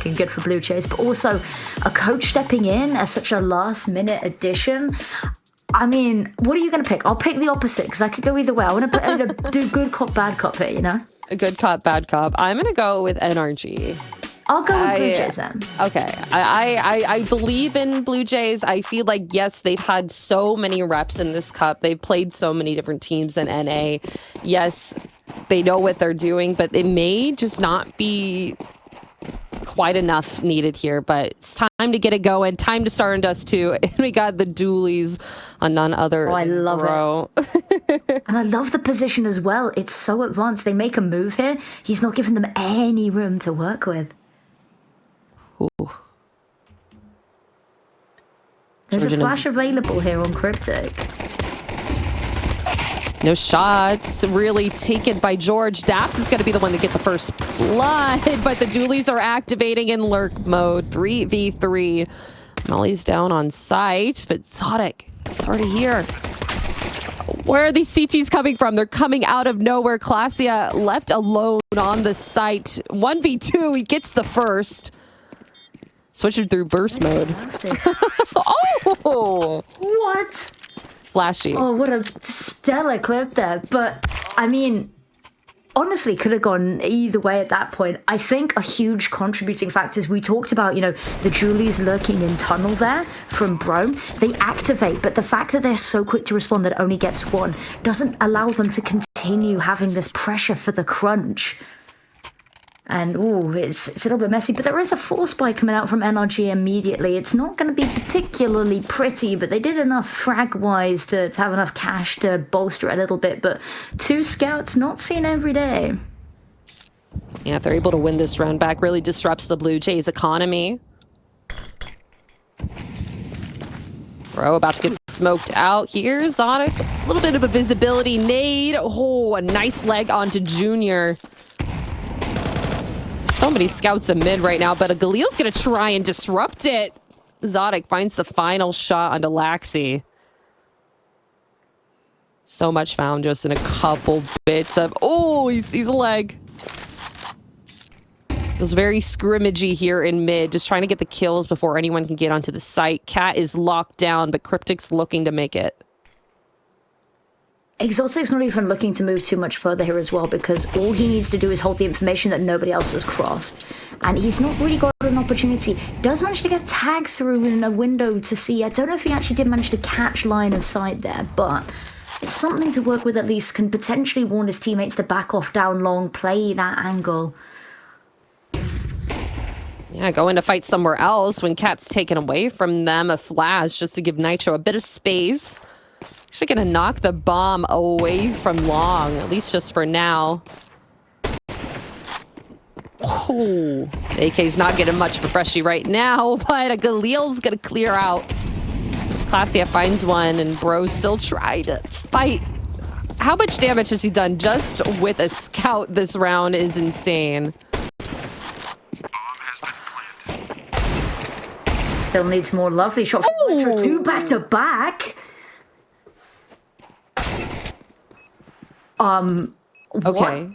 looking good for Blue Jays, but also a coach stepping in as such a last-minute addition. I mean, what are you going to pick? I'll pick the opposite because I could go either way. I want to do good cop, bad cop here, you know? A good cop, bad cop. I'm going to go with NRG. I'll go with Blue Jays then. Okay. I believe in Blue Jays. I feel like, yes, they've had so many reps in this cup. They've played so many different teams in NA. Yes, they know what they're doing, but it may just not be quite enough needed here. But it's time to get it going. Time to Stardust 2. And we got the dualies on none other I than love Bro. it. And I love the position as well. It's so advanced. They make a move here. He's not giving them any room to work with. Ooh. There's a flash available here on Cryptic. No shots really taken by George. Daps is going to be the one to get the first blood, but the dualies are activating in lurk mode. 3v3. Molly's down on site, but Zodic, it's already here. Where are these CTs coming from? They're coming out of nowhere. Classia left alone on the site. 1v2, he gets the first. Switching through burst mode. Oh! What? Flashy. Oh, what a stellar clip there. But, I mean, honestly, could have gone either way at that point. I think a huge contributing factor is we talked about, you know, the Julies lurking in tunnel there from Bro. They activate, but the fact that they're so quick to respond that it only gets one doesn't allow them to continue having this pressure for the crunch. And, ooh, it's a little bit messy, but there is a force spike coming out from NRG immediately. It's not going to be particularly pretty, but they did enough frag-wise to have enough cash to bolster it a little bit. But 2 scouts not seen every day. Yeah, if they're able to win this round back, really disrupts the Blue Jays economy. Bro about to get smoked out here. Zodic, a little bit of a visibility nade. Oh, a nice leg onto Junior. So many scouts in mid right now, but a Galil's going to try and disrupt it. Zodic finds the final shot onto Laxi. So much found just in a couple bits of... Oh, he sees a leg. It was very scrimmagey here in mid, just trying to get the kills before anyone can get onto the site. Cat is locked down, but Cryptic's looking to make it. Exotic's not even looking to move too much further here as well, because all he needs to do is hold the information that nobody else has crossed. And he's not really got an opportunity. Does manage to get a tag through in a window to see. I don't know if he actually did manage to catch line of sight there, but it's something to work with at least. Can potentially warn his teammates to back off down long, play that angle. Yeah, going to fight somewhere else when Cat's taken away from them. A flash just to give Nitro a bit of space. Actually gonna knock the bomb away from long, at least just for now. Oh, AK's not getting much for Freshie right now, but a Galil's gonna clear out. Classia finds one, and Bro's still trying to fight. How much damage has he done just with a scout this round is insane. Still needs more lovely shots. Oh! 2 back to back. Okay.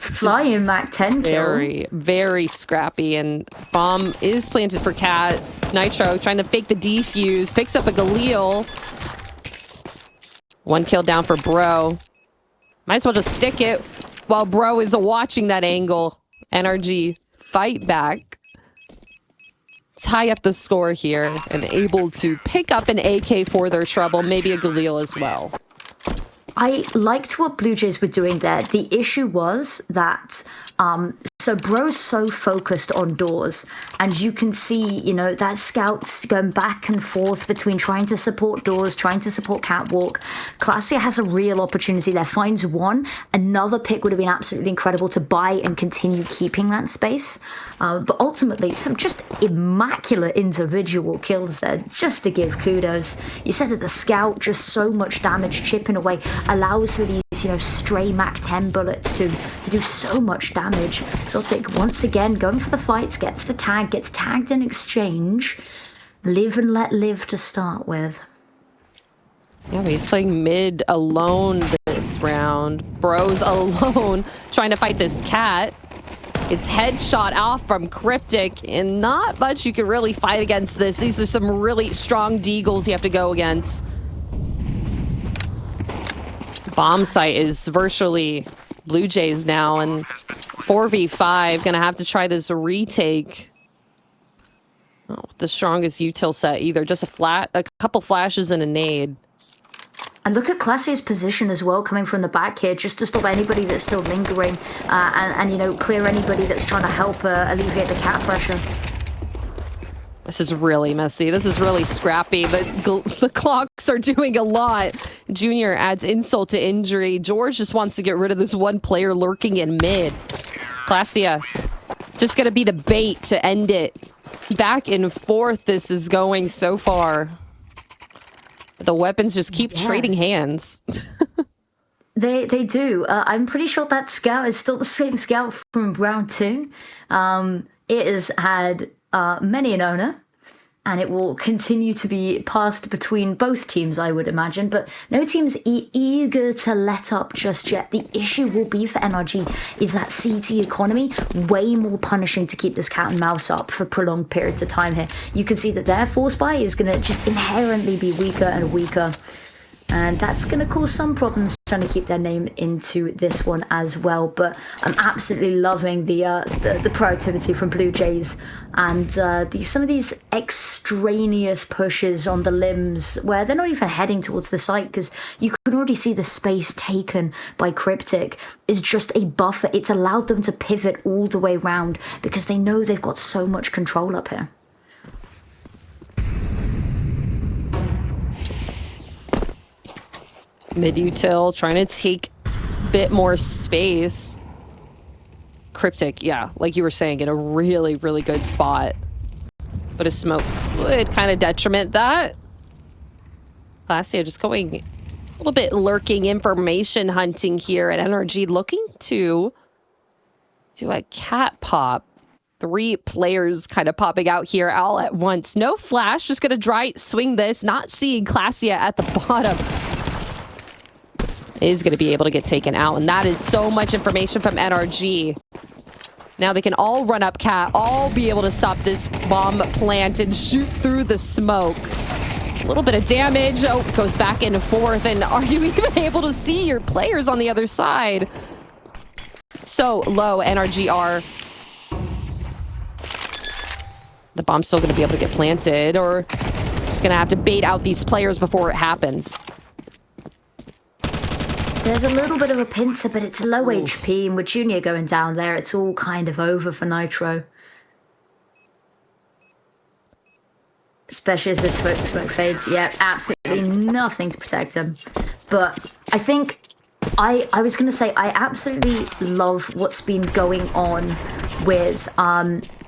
Flying Mac 10 kill. Very, very scrappy, and bomb is planted for Cat. Nitro trying to fake the defuse, picks up a Galil. 1 kill down for Bro. Might as well just stick it while Bro is watching that angle. NRG fight back. Tie up the score here and able to pick up an AK for their trouble, maybe a Galil as well. I liked what Blue Jays were doing there. The issue was that so Bro's so focused on doors, and you can see, you know, that scout's going back and forth between trying to support doors, trying to support catwalk. Classia has a real opportunity there, finds one. Another pick would have been absolutely incredible to buy and continue keeping that space. But ultimately, some just immaculate individual kills there, just to give kudos. You said that the scout, just so much damage chipping away, allows for these, you know, stray Mac 10 bullets to do so much damage. Exotic once again going for the fights, gets the tag, gets tagged in exchange. Live and let live to start with. Yeah, he's playing mid alone this round. Bro's alone trying to fight this Cat. It's headshot off from Cryptic, and not much you can really fight against this. These are some really strong deagles you have to go against. Bomb site is virtually Blue Jays now, and 4v5 gonna have to try this retake. Oh, the strongest util set either. Just a couple flashes and a nade. And look at Classier's position as well, coming from the back here, just to stop anybody that's still lingering, and you know, clear anybody that's trying to help alleviate the cat pressure. This is really messy. This is really scrappy. The clocks are doing a lot. Junior adds insult to injury. George just wants to get rid of this one player lurking in mid. Classia just going to be the bait to end it. Back and forth this is going so far. The weapons just keep trading hands. They do. I'm pretty sure that scout is still the same scout from round 2. It has had many an owner, and it will continue to be passed between both teams, I would imagine, but no team's eager to let up just yet. The issue will be for NRG is that CT economy, way more punishing to keep this cat and mouse up for prolonged periods of time here. You can see that their force buy is going to just inherently be weaker and weaker. And that's going to cause some problems trying to keep their name into this one as well. But I'm absolutely loving the proactivity from Blue Jays and some of these extraneous pushes on the limbs where they're not even heading towards the site, because you can already see the space taken by Cryptic is just a buffer. It's allowed them to pivot all the way around because they know they've got so much control up here. Mid-util trying to take a bit more space. Cryptic, yeah, like you were saying, in a really, really good spot. But a smoke would kind of detriment that. Classia just going a little bit lurking information hunting here at NRG, looking to do a cat pop. 3 players kind of popping out here all at once. No flash, just gonna dry swing this, not seeing Classia at the bottom. Is going to be able to get taken out, and that is so much information from NRG. Now they can all run up cat, all be able to stop this bomb plant and shoot through the smoke. A little bit of damage. Oh, goes back and forth, and are you even able to see your players on the other side? So low, NRG are. The bomb's still going to be able to get planted, or just going to have to bait out these players before it happens. There's a little bit of a pincer, but it's low HP, and with Junior going down there, it's all kind of over for Nitro. Especially as this smoke fades. Yeah, absolutely nothing to protect him. But I think, I was going to say, I absolutely love what's been going on with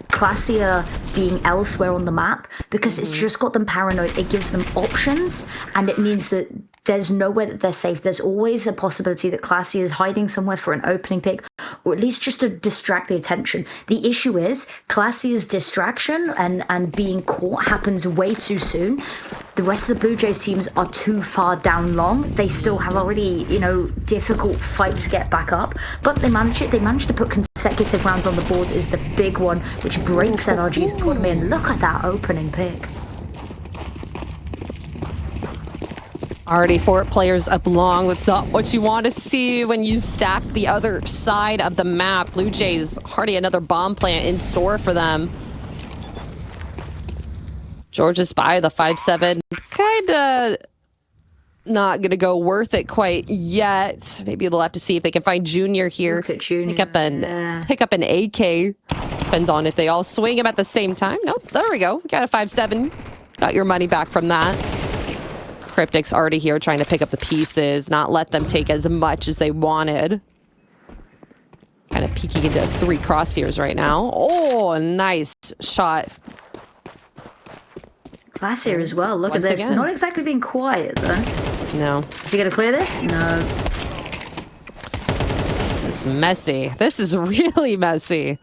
Classia being elsewhere on the map, because it's just got them paranoid. It gives them options, and it means that there's nowhere that they're safe. There's always a possibility that Classia is hiding somewhere for an opening pick, or at least just to distract the attention. The issue is Classia's distraction and being caught happens way too soon. The rest of the Blue Jays teams are too far down long. They still have already, you know, difficult fight to get back up, but they manage it. They managed to put consecutive rounds on the board is the big one, which breaks NRG's economy. And look at that opening pick. Already 4 players up long. That's not what you want to see when you stack the other side of the map. Blue Jays, already another bomb plant in store for them. George is by the 5-7. Kind of not going to go worth it quite yet. Maybe they'll have to see if they can find Junior here. Look at Junior. Pick up an AK. Depends on if they all swing him at the same time. Nope, there we go. We got a 5-7. Got your money back from that. Cryptic's already here trying to pick up the pieces, not let them take as much as they wanted. Kind of peeking into 3 crosshairs right now. Oh, a nice shot. Classier as well. Look at this. Again. Not exactly being quiet, though. No. Is he going to clear this? No. This is messy. This is really messy.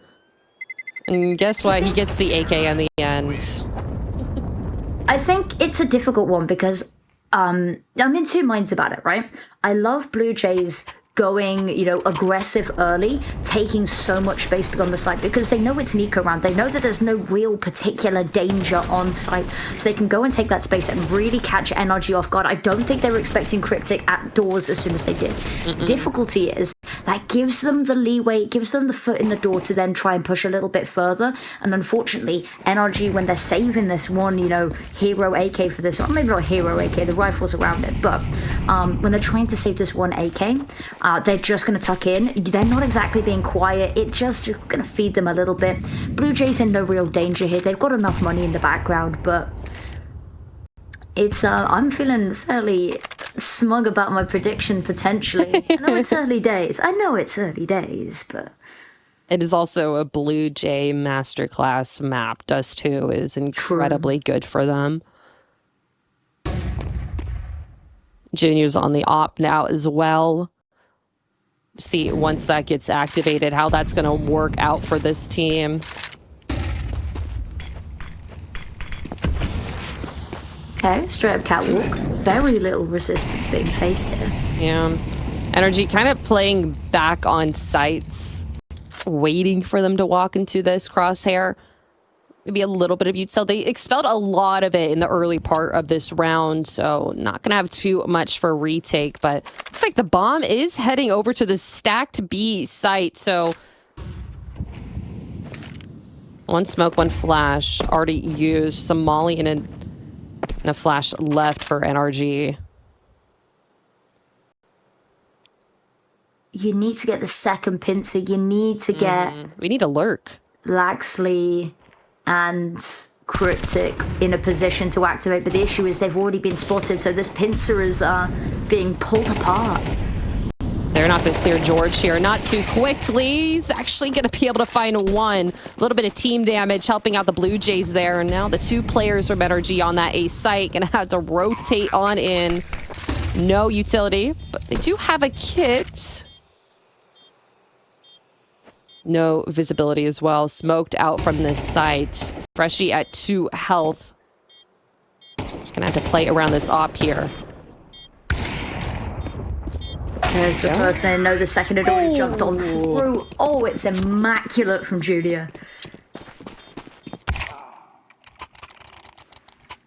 And guess what? He gets the AK in the end. I think it's a difficult one because I'm in 2 minds about it, right? I love Blue Jays going, you know, aggressive early, taking so much space beyond the site because they know it's Nico round. They know that there's no real particular danger on site, so they can go and take that space and really catch NRG off guard. I don't think they were expecting Cryptic at doors as soon as they did. Difficulty is that gives them the leeway, gives them the foot in the door to then try and push a little bit further. And unfortunately, NRG, when they're saving this one, you know, hero AK for this, or maybe not hero AK, the rifle's around it, but when they're trying to save this one AK, they're just going to tuck in. They're not exactly being quiet. It just going to feed them a little bit. Blue Jays in no real danger here. They've got enough money in the background, but it's I'm feeling fairly smug about my prediction potentially. I know it's early days. But it is also a Blue Jay masterclass map. Dust 2 is incredibly good for them. Junior's on the op now as well. See once that gets activated how that's going to work out for this team. Okay, straight up catwalk. Very little resistance being faced here. Yeah. NRG kind of playing back on sites, waiting for them to walk into this crosshair. Maybe a little bit of util. They expelled a lot of it in the early part of this round, so not going to have too much for retake, but looks like the bomb is heading over to the stacked B site, so one smoke, one flash already used. Some molly and a flash left for NRG. You need to get the second pincer. You need to get... We need a lurk. Laxley and Cryptic in a position to activate, but the issue is they've already been spotted, so this pincer is being pulled apart. They're not going to clear George here. Not too quickly. He's actually going to be able to find one. A little bit of team damage helping out the Blue Jays there. And now the two players from NRG on that A site going to have to rotate on in. No utility, but they do have a kit. No visibility as well. Smoked out from this site. Freshie at 2 health. Just going to have to play around this op here. There's the first, and no, the second had already jumped on through. Oh, it's immaculate from Junior.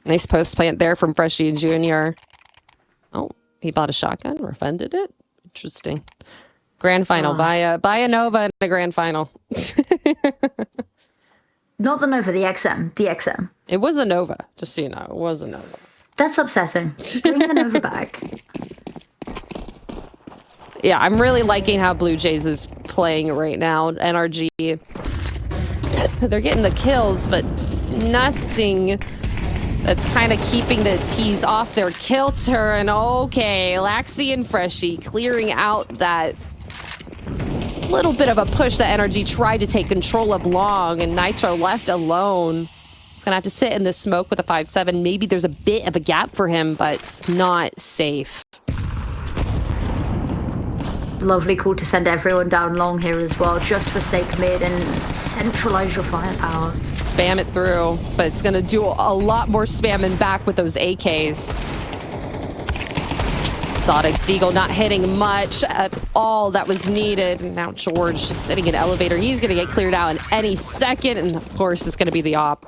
Nice post plant there from Freshie and Junior. Oh, he bought a shotgun, refunded it. Interesting. Grand final. Buy a Nova in a grand final. Not the Nova, the XM. The XM. It was a Nova, just so you know. It was a Nova. That's upsetting. Bring the Nova back. Yeah, I'm really liking how Blue Jays is playing right now. NRG, they're getting the kills, but nothing that's kind of keeping the T's off their kilter. And okay, Laxi and Freshie clearing out that little bit of a push that NRG tried to take control of long, and Nitro left alone. He's gonna have to sit in the smoke with a 5-7. Maybe there's a bit of a gap for him, but it's not safe. Lovely call to send everyone down long here as well, just for sake mid and centralize your firepower. Spam it through, but it's going to do a lot more spamming back with those AKs. Exotic Steagle not hitting much at all that was needed. And now George just sitting in elevator. He's going to get cleared out in any second, and of course it's going to be the op.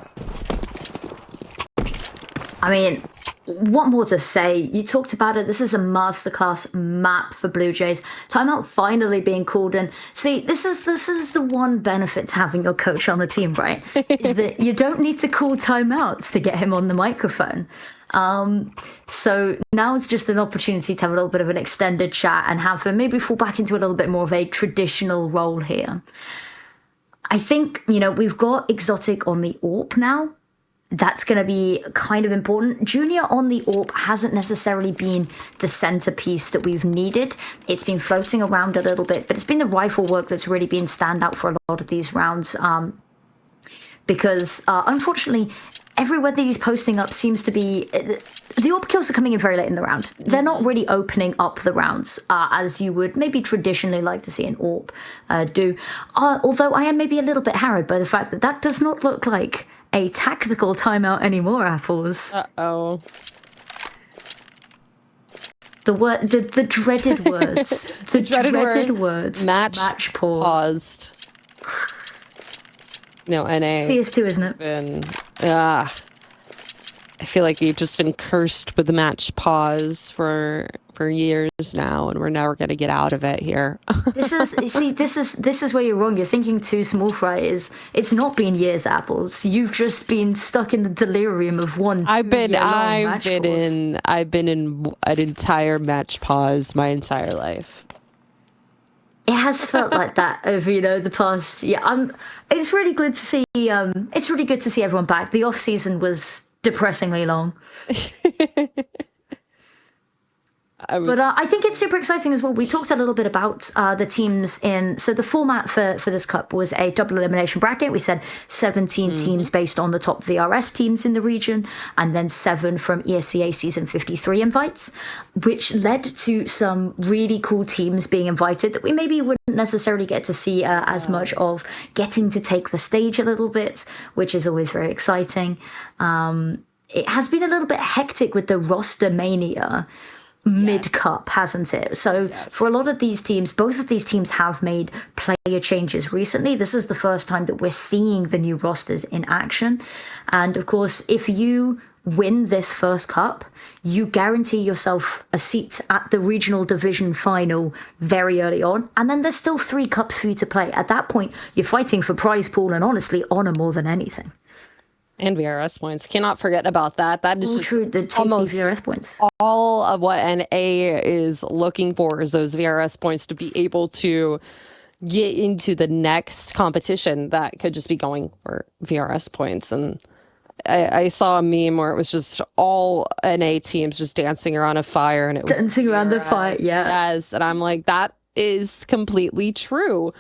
I mean, what more to say? You talked about it. This is a masterclass map for Blue Jays. Timeout finally being called in. See, this is the one benefit to having your coach on the team, right? Is that you don't need to call timeouts to get him on the microphone. So now it's just an opportunity to have a little bit of an extended chat and have him maybe fall back into a little bit more of a traditional role here. I think, you know, we've got Exotic on the AWP now. That's going to be kind of important. Junior on the AWP hasn't necessarily been the centerpiece that we've needed. It's been floating around a little bit, but it's been the rifle work that's really been standout for a lot of these rounds. Because unfortunately, everywhere that he's posting up seems to be... The AWP kills are coming in very late in the round. They're not really opening up the rounds as you would maybe traditionally like to see an AWP do. Although I am maybe a little bit harrowed by the fact that that does not look like a tactical timeout anymore, Apples. Uh-oh. the dreaded words. The dreaded words. Match paused. No, NA. CS2, isn't it? I feel like you've just been cursed with the match pause for years now, and we're never going to get out of it here. This is where you're wrong. You're thinking too small fry. It's not been years, Apples. You've just been stuck in the delirium of one. I've been in an entire match pause my entire life. It has felt like that over, the past. Yeah, it's really good to see. It's really good to see everyone back. The off season was depressingly long. But I think it's super exciting as well. We talked a little bit about the teams so the format for this cup was a double elimination bracket. We said 17 teams based on the top VRS teams in the region, and then 7 from ESCA Season 53 invites, which led to some really cool teams being invited that we maybe wouldn't necessarily get to see as much of, getting to take the stage a little bit, which is always very exciting. It has been a little bit hectic with the roster mania mid-cup, hasn't it? So for a lot of these teams, both of these teams have made player changes recently. This is the first time that we're seeing the new rosters in action. And of course, if you win this first cup, you guarantee yourself a seat at the regional division final very early on. And then there's still 3 cups for you to play. At that point, you're fighting for prize pool and honestly honor more than anything. And VRS points. Cannot forget about that. That is just true. The almost VRS points. All of what NA is looking for is those VRS points to be able to get into the next competition that could just be going for VRS points. And I saw a meme where it was just all NA teams just dancing around a fire, and it was dancing around the fire. Yeah. Yes, and I'm like, that is completely true.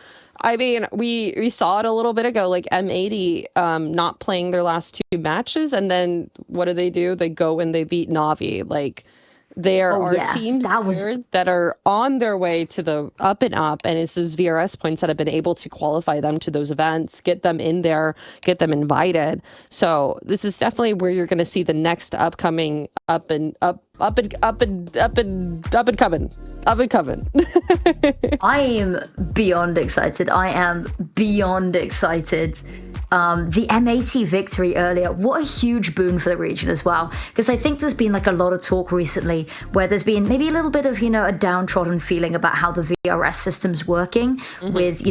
I mean, we saw it a little bit ago, like M80 not playing their last 2 matches, and then what do? They go and they beat Navi. Like, there are teams that are on their way to the up and up, and it's those VRS points that have been able to qualify them to those events, get them in there, get them invited. So this is definitely where you're going to see the next upcoming up and coming. I am beyond excited. The M80 victory earlier, what a huge boon for the region as well. Because I think there's been like a lot of talk recently where there's been maybe a little bit of, a downtrodden feeling about how the VRS system's working with,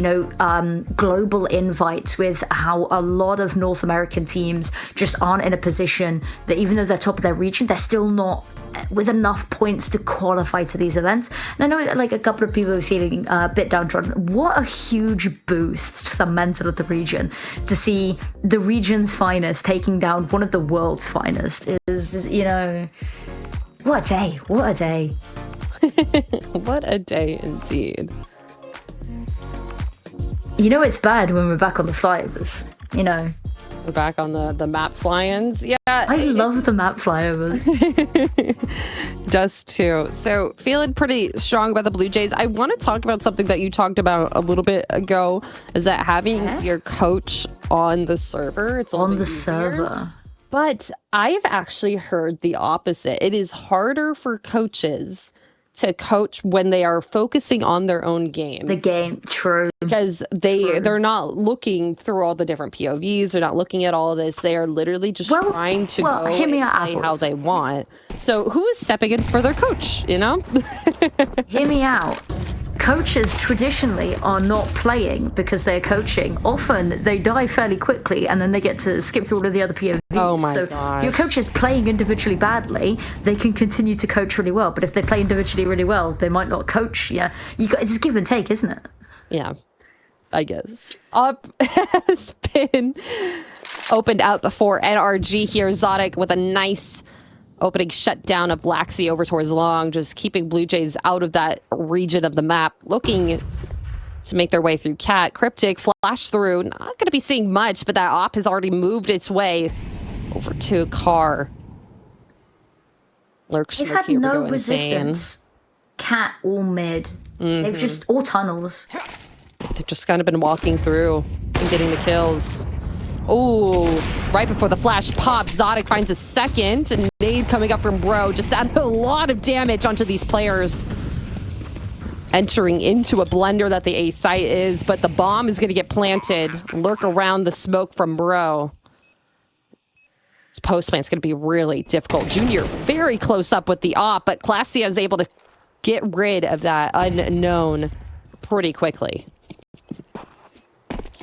global invites, with how a lot of North American teams just aren't in a position that even though they're top of their region, they're still not with enough points to qualify to these events. And I know like a couple of people are feeling a bit downtrodden. What a huge boost to the mental of the region to see the region's finest taking down one of the world's finest is, what a day. What a day. What a day indeed. It's bad when we're back on the flyovers, We're back on the map fly-ins. Yeah. I love the map flyovers. Does too. So feeling pretty strong about the Blue Jays. I want to talk about something that you talked about a little bit ago, is that having your coach on the server. It's on the server. But I've actually heard the opposite. It is harder for coaches to coach when they are focusing on their own game. The game, true. Because they're not looking through all the different POVs. They're not looking at all of this. They are literally just trying to go and play how they want. So who is stepping in for their coach, Hear me out. Coaches traditionally are not playing because they're coaching. Often they die fairly quickly and then they get to skip through all of the other POVs. Oh my gosh. If your coach is playing individually badly, they can continue to coach really well. But if they play individually really well, they might not coach. Yeah, it's give and take, isn't it? Yeah, I guess. Up has been opened out before NRG here. Zodic with a nice opening shutdown of Laxi over towards Long, just keeping Blue Jays out of that region of the map, looking to make their way through Cat. Cryptic flash through, not going to be seeing much, but that op has already moved its way over to Car. Lurk They've had no resistance. Cat all mid. They've just all tunnels. They've just kind of been walking through and getting the kills. Oh, right before the flash pops, Zotic finds a second. And nade coming up from Bro. Just added a lot of damage onto these players. Entering into a blender that the A site is, but the bomb is going to get planted. Lurk around the smoke from Bro. This post plant's going to be really difficult. Junior very close up with the op, but Classia is able to get rid of that unknown pretty quickly.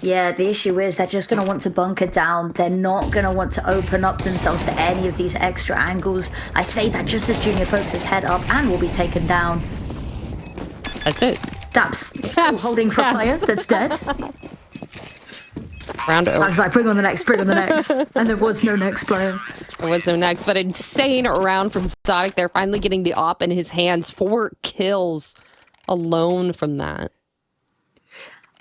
Yeah, the issue is they're just going to want to bunker down. They're not going to want to open up themselves to any of these extra angles. I say that just as Junior pokes his head up and will be taken down. That's it. Daps still holding for a player that's dead. Round over. I was like, bring on the next, bring on the next. And there was no next player. There was no next, but insane round from Zotic. They're finally getting the op in his hands. 4 kills alone from that.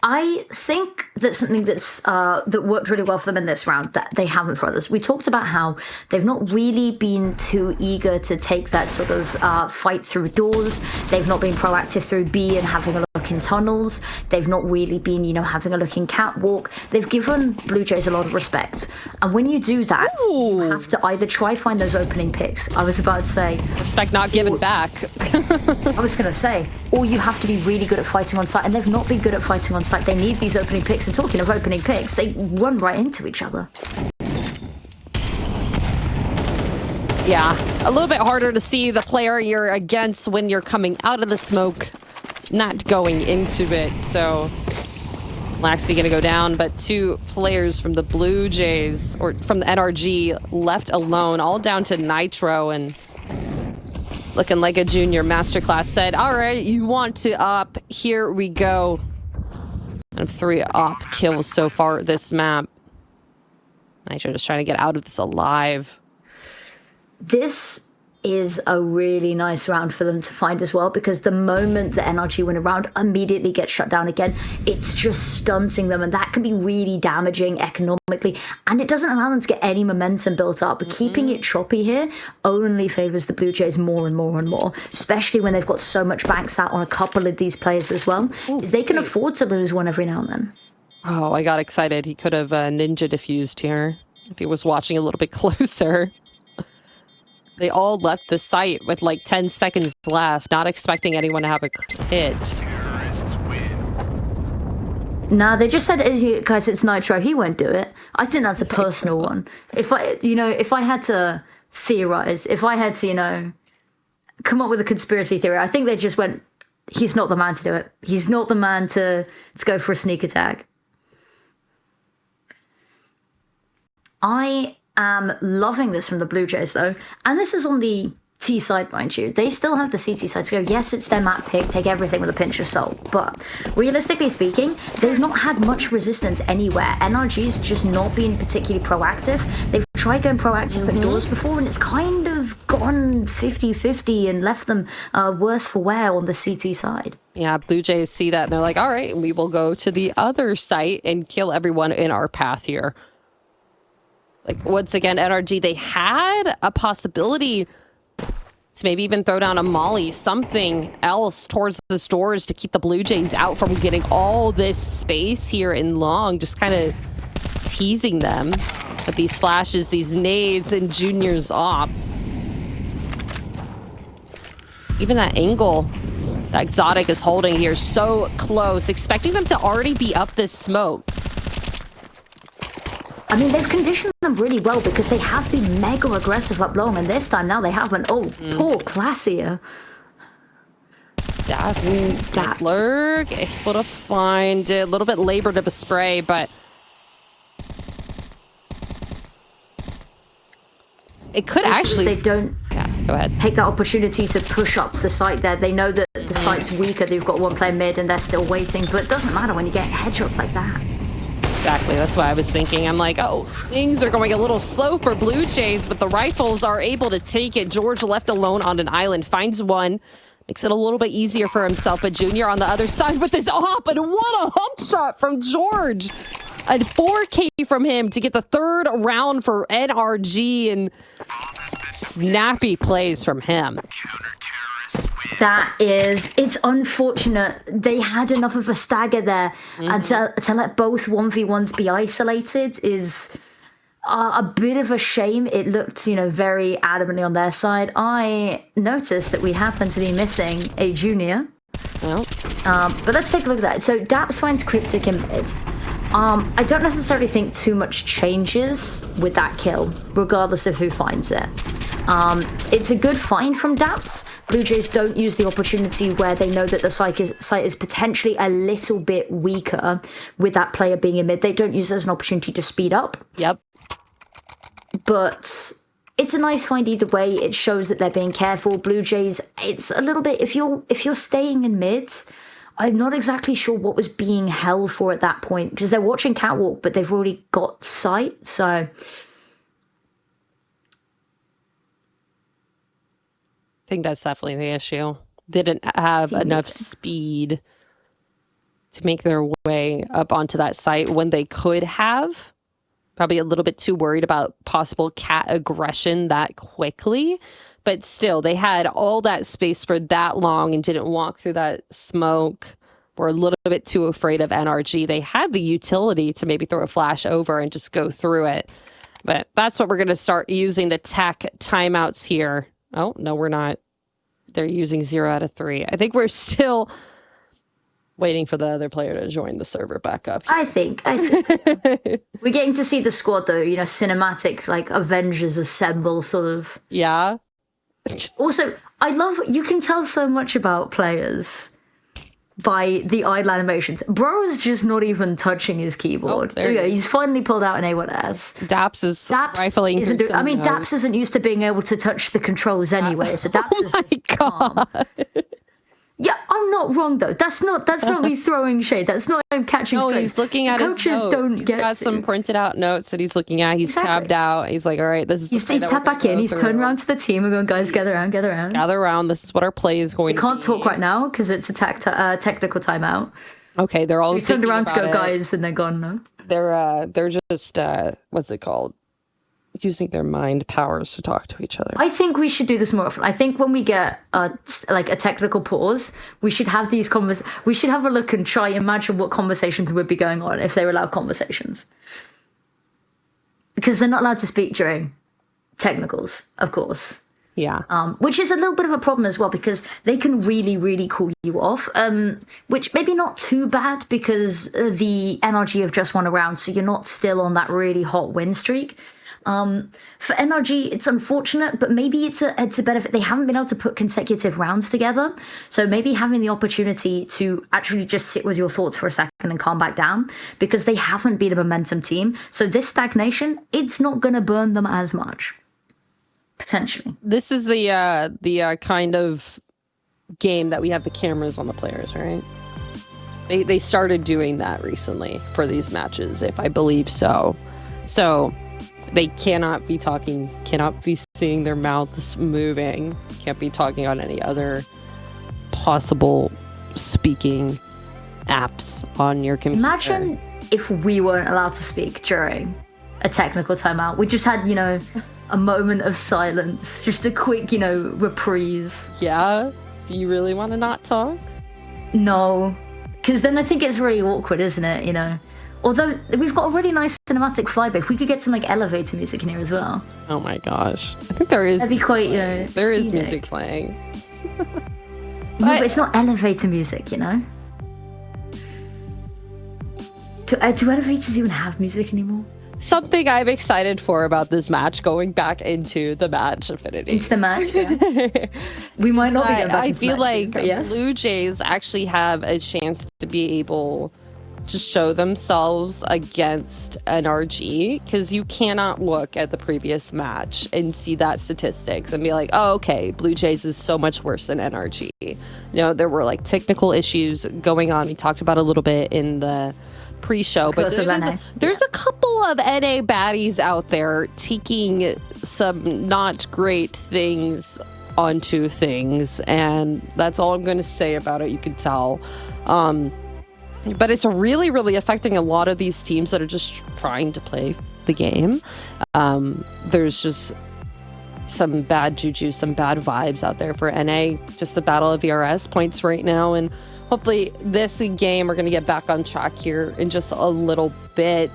I think that something that's that worked really well for them in this round that they haven't for others. We talked about how they've not really been too eager to take that sort of fight through doors. They've not been proactive through B and having a look in tunnels. They've not really been, you know, having a look in catwalk. They've given Blue Jays a lot of respect. And when you do that, you have to either try find those opening picks. I was about to say. Respect not given back. I was going to say, or you have to be really good at fighting on site. And they've not been good at fighting on site. They need these opening picks, and talking of opening picks, they run right into each other. Yeah, a little bit harder to see the player you're against when you're coming out of the smoke, not going into it. So Laxi gonna go down, but 2 players from the Blue Jays, or from the NRG, left alone, all down to Nitro, and looking like a Junior masterclass said, all right, you want to up, here we go. And 3 op kills so far this map. Nitro just trying to get out of this alive. This is a really nice round for them to find as well, because the moment the NRG win a round, immediately gets shut down again. It's just stunting them, and that can be really damaging economically, and it doesn't allow them to get any momentum built up. But keeping it choppy here only favors the Blue Jays more and more and more, especially when they've got so much banks out on a couple of these players as well, is they can afford to lose one every now and then. Oh, I got excited. He could have ninja diffused here if he was watching a little bit closer. They all left the site with like 10 seconds left, not expecting anyone to have a hit. Nah, they just said, guys, it's Nitro. He won't do it. I think that's a personal one. If I had to theorize, if I had to, come up with a conspiracy theory, I think they just went, he's not the man to do it. He's not the man to go for a sneak attack. I am loving this from the Blue Jays, though. And this is on the T side, mind you. They still have the CT side to go. Yes, it's their map pick. Take everything with a pinch of salt. But realistically speaking, they've not had much resistance anywhere. NRG's just not been particularly proactive. They've tried going proactive at doors before, and it's kind of gone 50-50 and left them worse for wear on the CT side. Yeah, Blue Jays see that, and they're like, all right, we will go to the other site and kill everyone in our path here. Like, once again, NRG, they had a possibility to maybe even throw down a molly, something else towards the doors to keep the Blue Jays out from getting all this space here in long, just kind of teasing them with these flashes, these nades, and Junior's op. Even that angle that Exotic is holding here, so close, expecting them to already be up this smoke. I mean, they've conditioned them really well because they have been mega aggressive up long, and this time now they haven't. Oh, poor Classia. That's Lurk, able to find it. A little bit labored of a spray, but it could actually... They don't go ahead. Take that opportunity to push up the site there. They know that the site's weaker. They've got one player mid and they're still waiting, but it doesn't matter when you get headshots like that. Exactly, that's what I was thinking. I'm like, oh, things are going a little slow for Blue Jays, but the rifles are able to take it. George left alone on an island, finds one, makes it a little bit easier for himself, but Junior on the other side with his op, and what a headshot from George. A 4K from him to get the 3rd round for NRG, and snappy plays from him. It's unfortunate. They had enough of a stagger there, and to let both 1v1s be isolated is a bit of a shame. It looked, very adamantly on their side. I noticed that we happen to be missing a junior. Well. But let's take a look at that. So Daps finds Cryptic in mid. I don't necessarily think too much changes with that kill, regardless of who finds it. It's a good find from Daps. Blue Jays don't use the opportunity where they know that the site is potentially a little bit weaker with that player being in mid. They don't use it as an opportunity to speed up. Yep. But it's a nice find either way. It shows that they're being careful. Blue Jays, it's a little bit, if you're staying in mid, I'm not exactly sure what was being held for at that point, because they're watching Catwalk, but they've already got sight, so... I think that's definitely the issue. Didn't have enough speed to make their way up onto that site when they could have. Probably a little bit too worried about possible cat aggression that quickly. But still, they had all that space for that long and didn't walk through that smoke. Were a little bit too afraid of NRG. They had the utility to maybe throw a flash over and just go through it. But that's what we're going to start using, the tech timeouts here. Oh, no, we're not. They're using 0 out of 3. I think we're still waiting for the other player to join the server back up here. I think. We're getting to see the squad, though, cinematic, like Avengers Assemble sort of. Yeah. Also, I love, you can tell so much about players by the idle animations. Bro's just not even touching his keyboard. There you go. He's finally pulled out an A1S. Daps is rifling isn't through some notes. Daps isn't used to being able to touch the controls anyway, so Daps is just calm. Yeah, I'm not wrong though. That's not me throwing shade. That's not him catching. No, he's looking at coaches his notes. Don't he's get got some printed out notes that he's looking at. He's tabbed out. He's like, all right, this is. He's tapped back in. He's turned around to the team and going, guys, gather around. Gather around. This is what our play is going to be. We can't talk right now because it's a technical timeout. Okay, they're all. He's turned around to go, guys, and they're gone now. They're just what's it called? Using their mind powers to talk to each other. I think we should do this more often. I think when we get a technical pause, we should have these we should have a look and try imagine what conversations would be going on if they were allowed conversations. Because they're not allowed to speak during technicals, of course. Yeah. Which is a little bit of a problem as well, because they can really, really cool you off. Which maybe not too bad because the NRG have just won a round, so you're not still on that really hot win streak. For NRG, it's unfortunate, but maybe it's a benefit. They haven't been able to put consecutive rounds together. So maybe having the opportunity to actually just sit with your thoughts for a second and calm back down, because they haven't been a momentum team. So this stagnation, it's not going to burn them as much. Potentially. This is the kind of game that we have the cameras on the players, right? They started doing that recently for these matches, if I believe so. So they cannot be talking, cannot be seeing their mouths moving, can't be talking on any other possible speaking apps on your computer. Imagine if we weren't allowed to speak during a technical timeout. We just had, a moment of silence, just a quick, reprise. Yeah? Do you really want to not talk? No, because then I think it's really awkward, isn't it, Although we've got a really nice cinematic flyby, if we could get some elevator music in here as well. Oh my gosh. I think there is. That'd be quite, there is music playing. But it's not elevator music, Do elevators even have music anymore? Something I'm excited for about this match, going back into the match, Affinity. Into the match, yeah. We might not be going back I into feel the match, like yes. Blue Jays actually have a chance to be able to show themselves against NRG, because you cannot look at the previous match and see that statistics and be like, oh, okay, Blue Jays is so much worse than NRG. There were technical issues going on. We talked about a little bit in the pre-show, but there's a couple of NA baddies out there taking some not great things onto things, and that's all I'm going to say about it. You can tell. But it's really, really affecting a lot of these teams that are just trying to play the game. There's just some bad juju, some bad vibes out there for NA. Just the battle of ERS points right now. And hopefully this game we're going to get back on track here in just a little bit,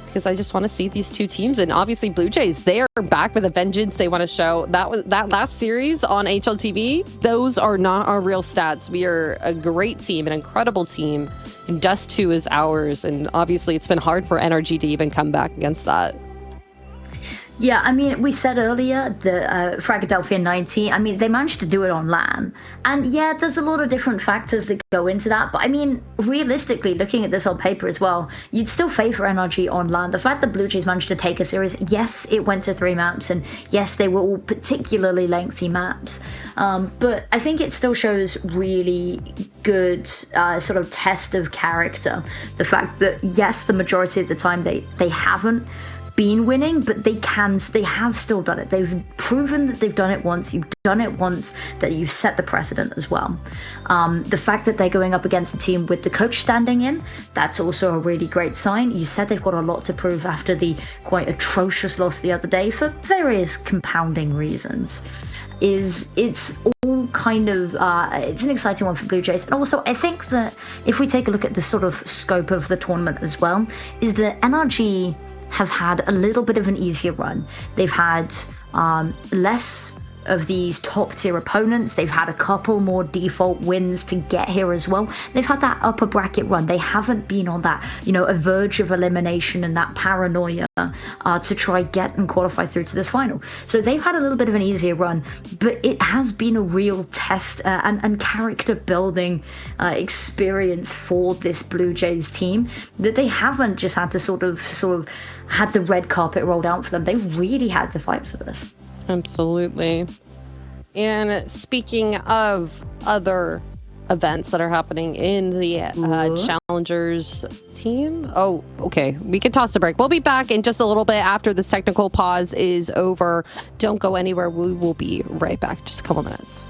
because I just want to see these two teams. And obviously Blue Jays, they are back with a vengeance. They want to show that last series on HLTV. Those are not our real stats. We are a great team, an incredible team. And Dust 2 is ours. And obviously it's been hard for NRG to even come back against that. Yeah, I mean, we said earlier, the Philadelphia 90, I mean, they managed to do it on LAN. And yeah, there's a lot of different factors that go into that. But I mean, realistically, looking at this on paper as well, you'd still favor NRG on LAN. The fact that Blue Jays managed to take a series, yes, it went to 3 maps. And yes, they were all particularly lengthy maps. But I think it still shows really good sort of test of character. The fact that, yes, the majority of the time they haven't been winning, but they have still done it. They've proven that they've done it once. You've done it once, that you've set the precedent as well. The fact that they're going up against a team with the coach standing in, that's also a really great sign. You said they've got a lot to prove after the quite atrocious loss the other day for various compounding reasons. It's all kind of it's an exciting one for Blue Jays. And also I think that if we take a look at the sort of scope of the tournament as well, is that NRG have had a little bit of an easier run. They've had less of these top tier opponents. They've had a couple more default wins to get here as well. They've had that upper bracket run. They haven't been on that, a verge of elimination and that paranoia to try get and qualify through to this final. So they've had a little bit of an easier run, but it has been a real test and character building experience for this Blue Jays team, that they haven't just had to sort of had the red carpet rolled out for them. They really had to fight for this. Absolutely. And speaking of other events that are happening in the Challengers team. Oh, okay. We can toss the break. We'll be back in just a little bit after this technical pause is over. Don't go anywhere. We will be right back. Just a couple minutes.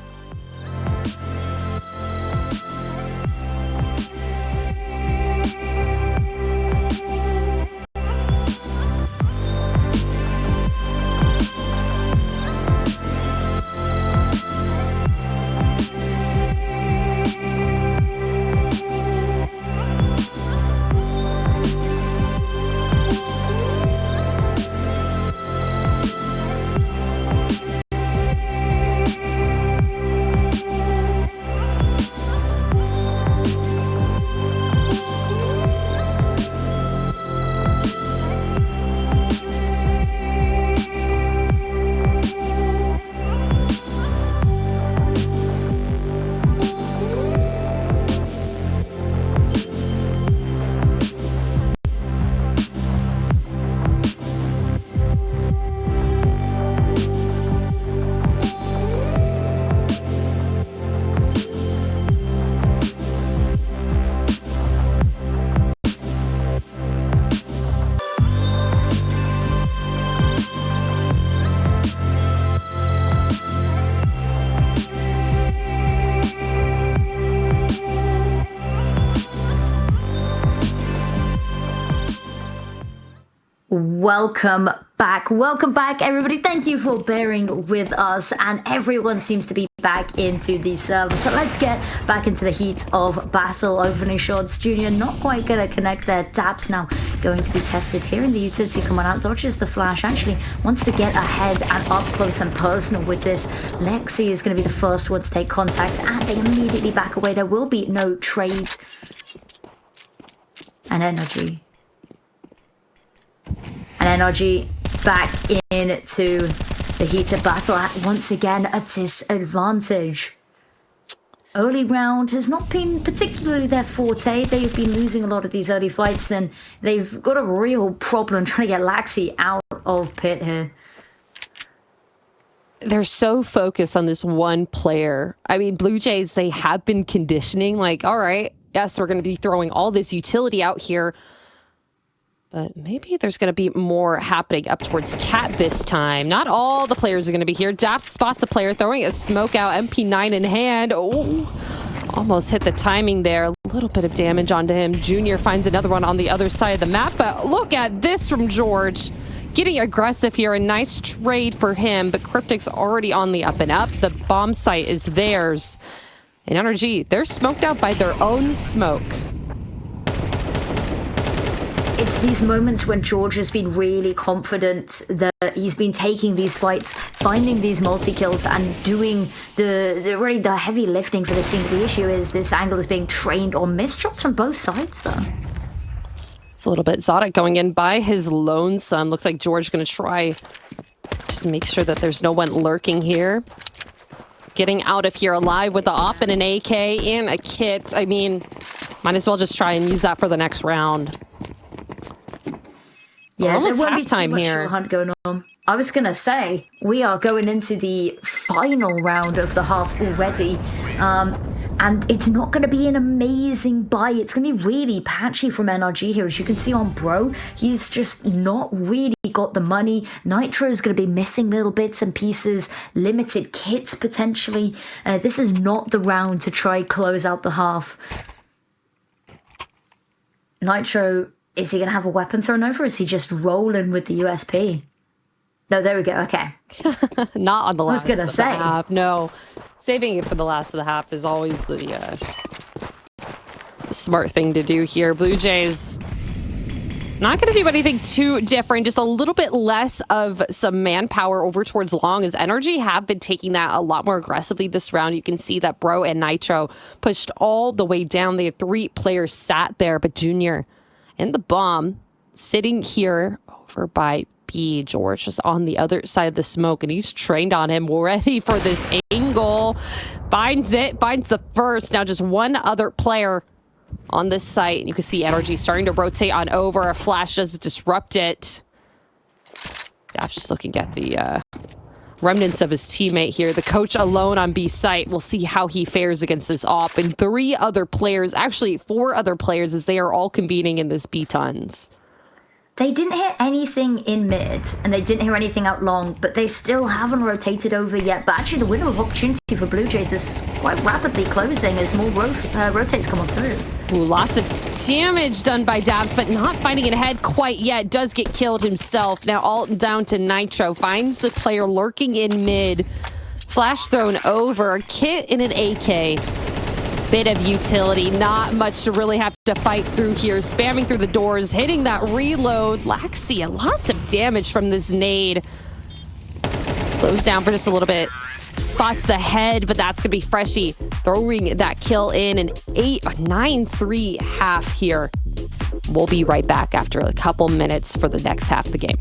Welcome back, everybody. Thank you for bearing with us, and everyone seems to be back into the server. So let's get back into the heat of battle. Opening shots, Junior not quite gonna connect there. Taps now going to be tested here in the utility. Coming out, dodges the flash, actually wants to get ahead and up close and personal with this. Lexi is going to be the first one to take contact, and they immediately back away. There will be no trade. And NRG back into the heated battle at once again a disadvantage. Early round has not been particularly their forte. They've been losing a lot of these early fights, and they've got a real problem trying to get Laxi out of pit here. They're so focused on this one player. I mean, Blue Jays, they have been conditioning like, all right, yes, we're going to be throwing all this utility out here, but maybe there's going to be more happening up towards Cat this time. Not all the players are going to be here. Daps spots a player throwing a smoke out, MP9 in hand. Oh, almost hit the timing there. A little bit of damage onto him. Junior finds another one on the other side of the map, but look at this from George. getting aggressive here. A nice trade for him, but Cryptic's already on the up and up. The bomb site is theirs. And NRG, they're smoked out by their own smoke. It's these moments when George has been really confident that he's been taking these fights, finding these multi-kills, and doing really the heavy lifting for this team. The issue is this angle is being trained on missed shots from both sides, though. It's a little bit Zodic going in by his lonesome. Looks like George going to try just make sure that there's no one lurking here. Getting out of here alive with the op and an AK and a kit. I mean, might as well just try and use that for the next round. Yeah, almost there won't be too halftime much here. hunt going on. I was going to say, we are going into the final round of the half already. And it's not going to be an amazing buy. It's going to be really patchy from NRG here. As you can see on Bro, he's just not really got the money. Nitro's going to be missing little bits and pieces, limited kits potentially. This is not the round to try close out the half. Nitro, is he going to have a weapon thrown over? Or is he just rolling with the USP? No, there we go. Okay. Not on the last I was going to say. half. No. Saving it for the last of the half is always the smart thing to do here. Blue Jays not going to do anything too different, just a little bit less of some manpower over towards long, as NRG have been taking that a lot more aggressively this round. You can see that Bro and Nitro pushed all the way down. They have 3 players sat there, but Junior and the bomb sitting here over by B. George just on the other side of the smoke, and he's trained on him, ready for this angle. Finds it, finds the first. Now just one other player on this site, and you can see NRG starting to rotate on over. A flash does disrupt it. Dash just looking at the remnants of his teammate here. The coach alone on B site. We'll see how he fares against this op. And 3 other players, actually 4 other players, as they are all convening in this B tons. They didn't hear anything in mid, and they didn't hear anything out long, but they still haven't rotated over yet. But actually, the window of opportunity for Blue Jays is quite rapidly closing as more rotates come on through. Ooh, lots of damage done by Dabs, but not finding it ahead quite yet. Does get killed himself. Now all down to Nitro. Finds the player lurking in mid. Flash thrown over. A kit and an AK. Bit of utility, not much to really have to fight through here. Spamming through the doors, hitting that reload. Laxia, lots of damage from this nade. Slows down for just a little bit. Spots the head, but that's gonna be Freshy throwing that kill in. An 9-3 half here. We'll be right back after a couple minutes for the next half of the game.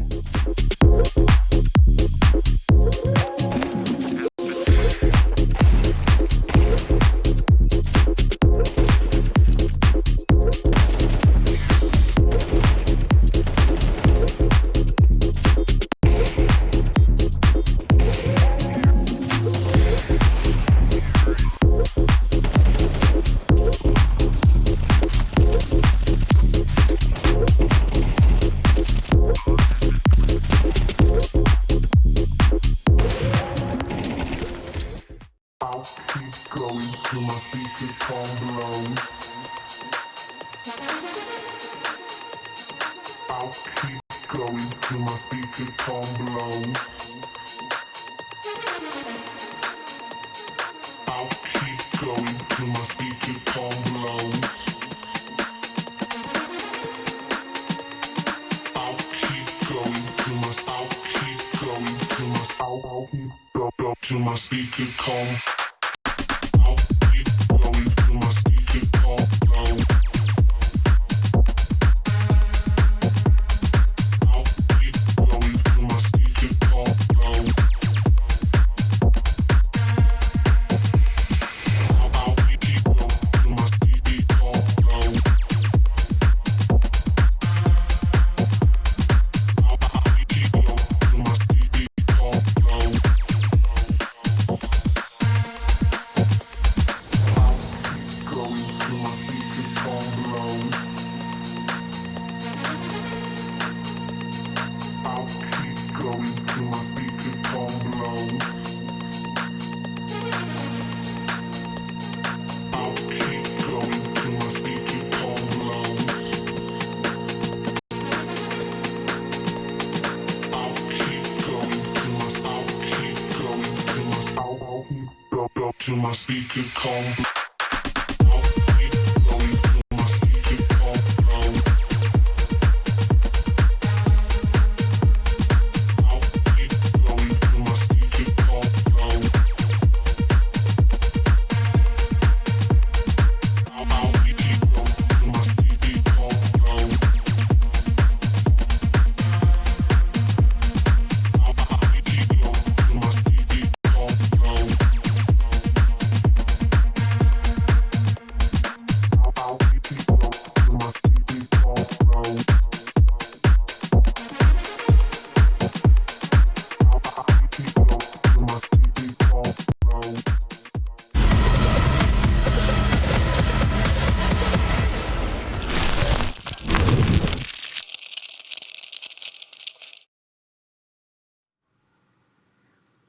till my speaker come.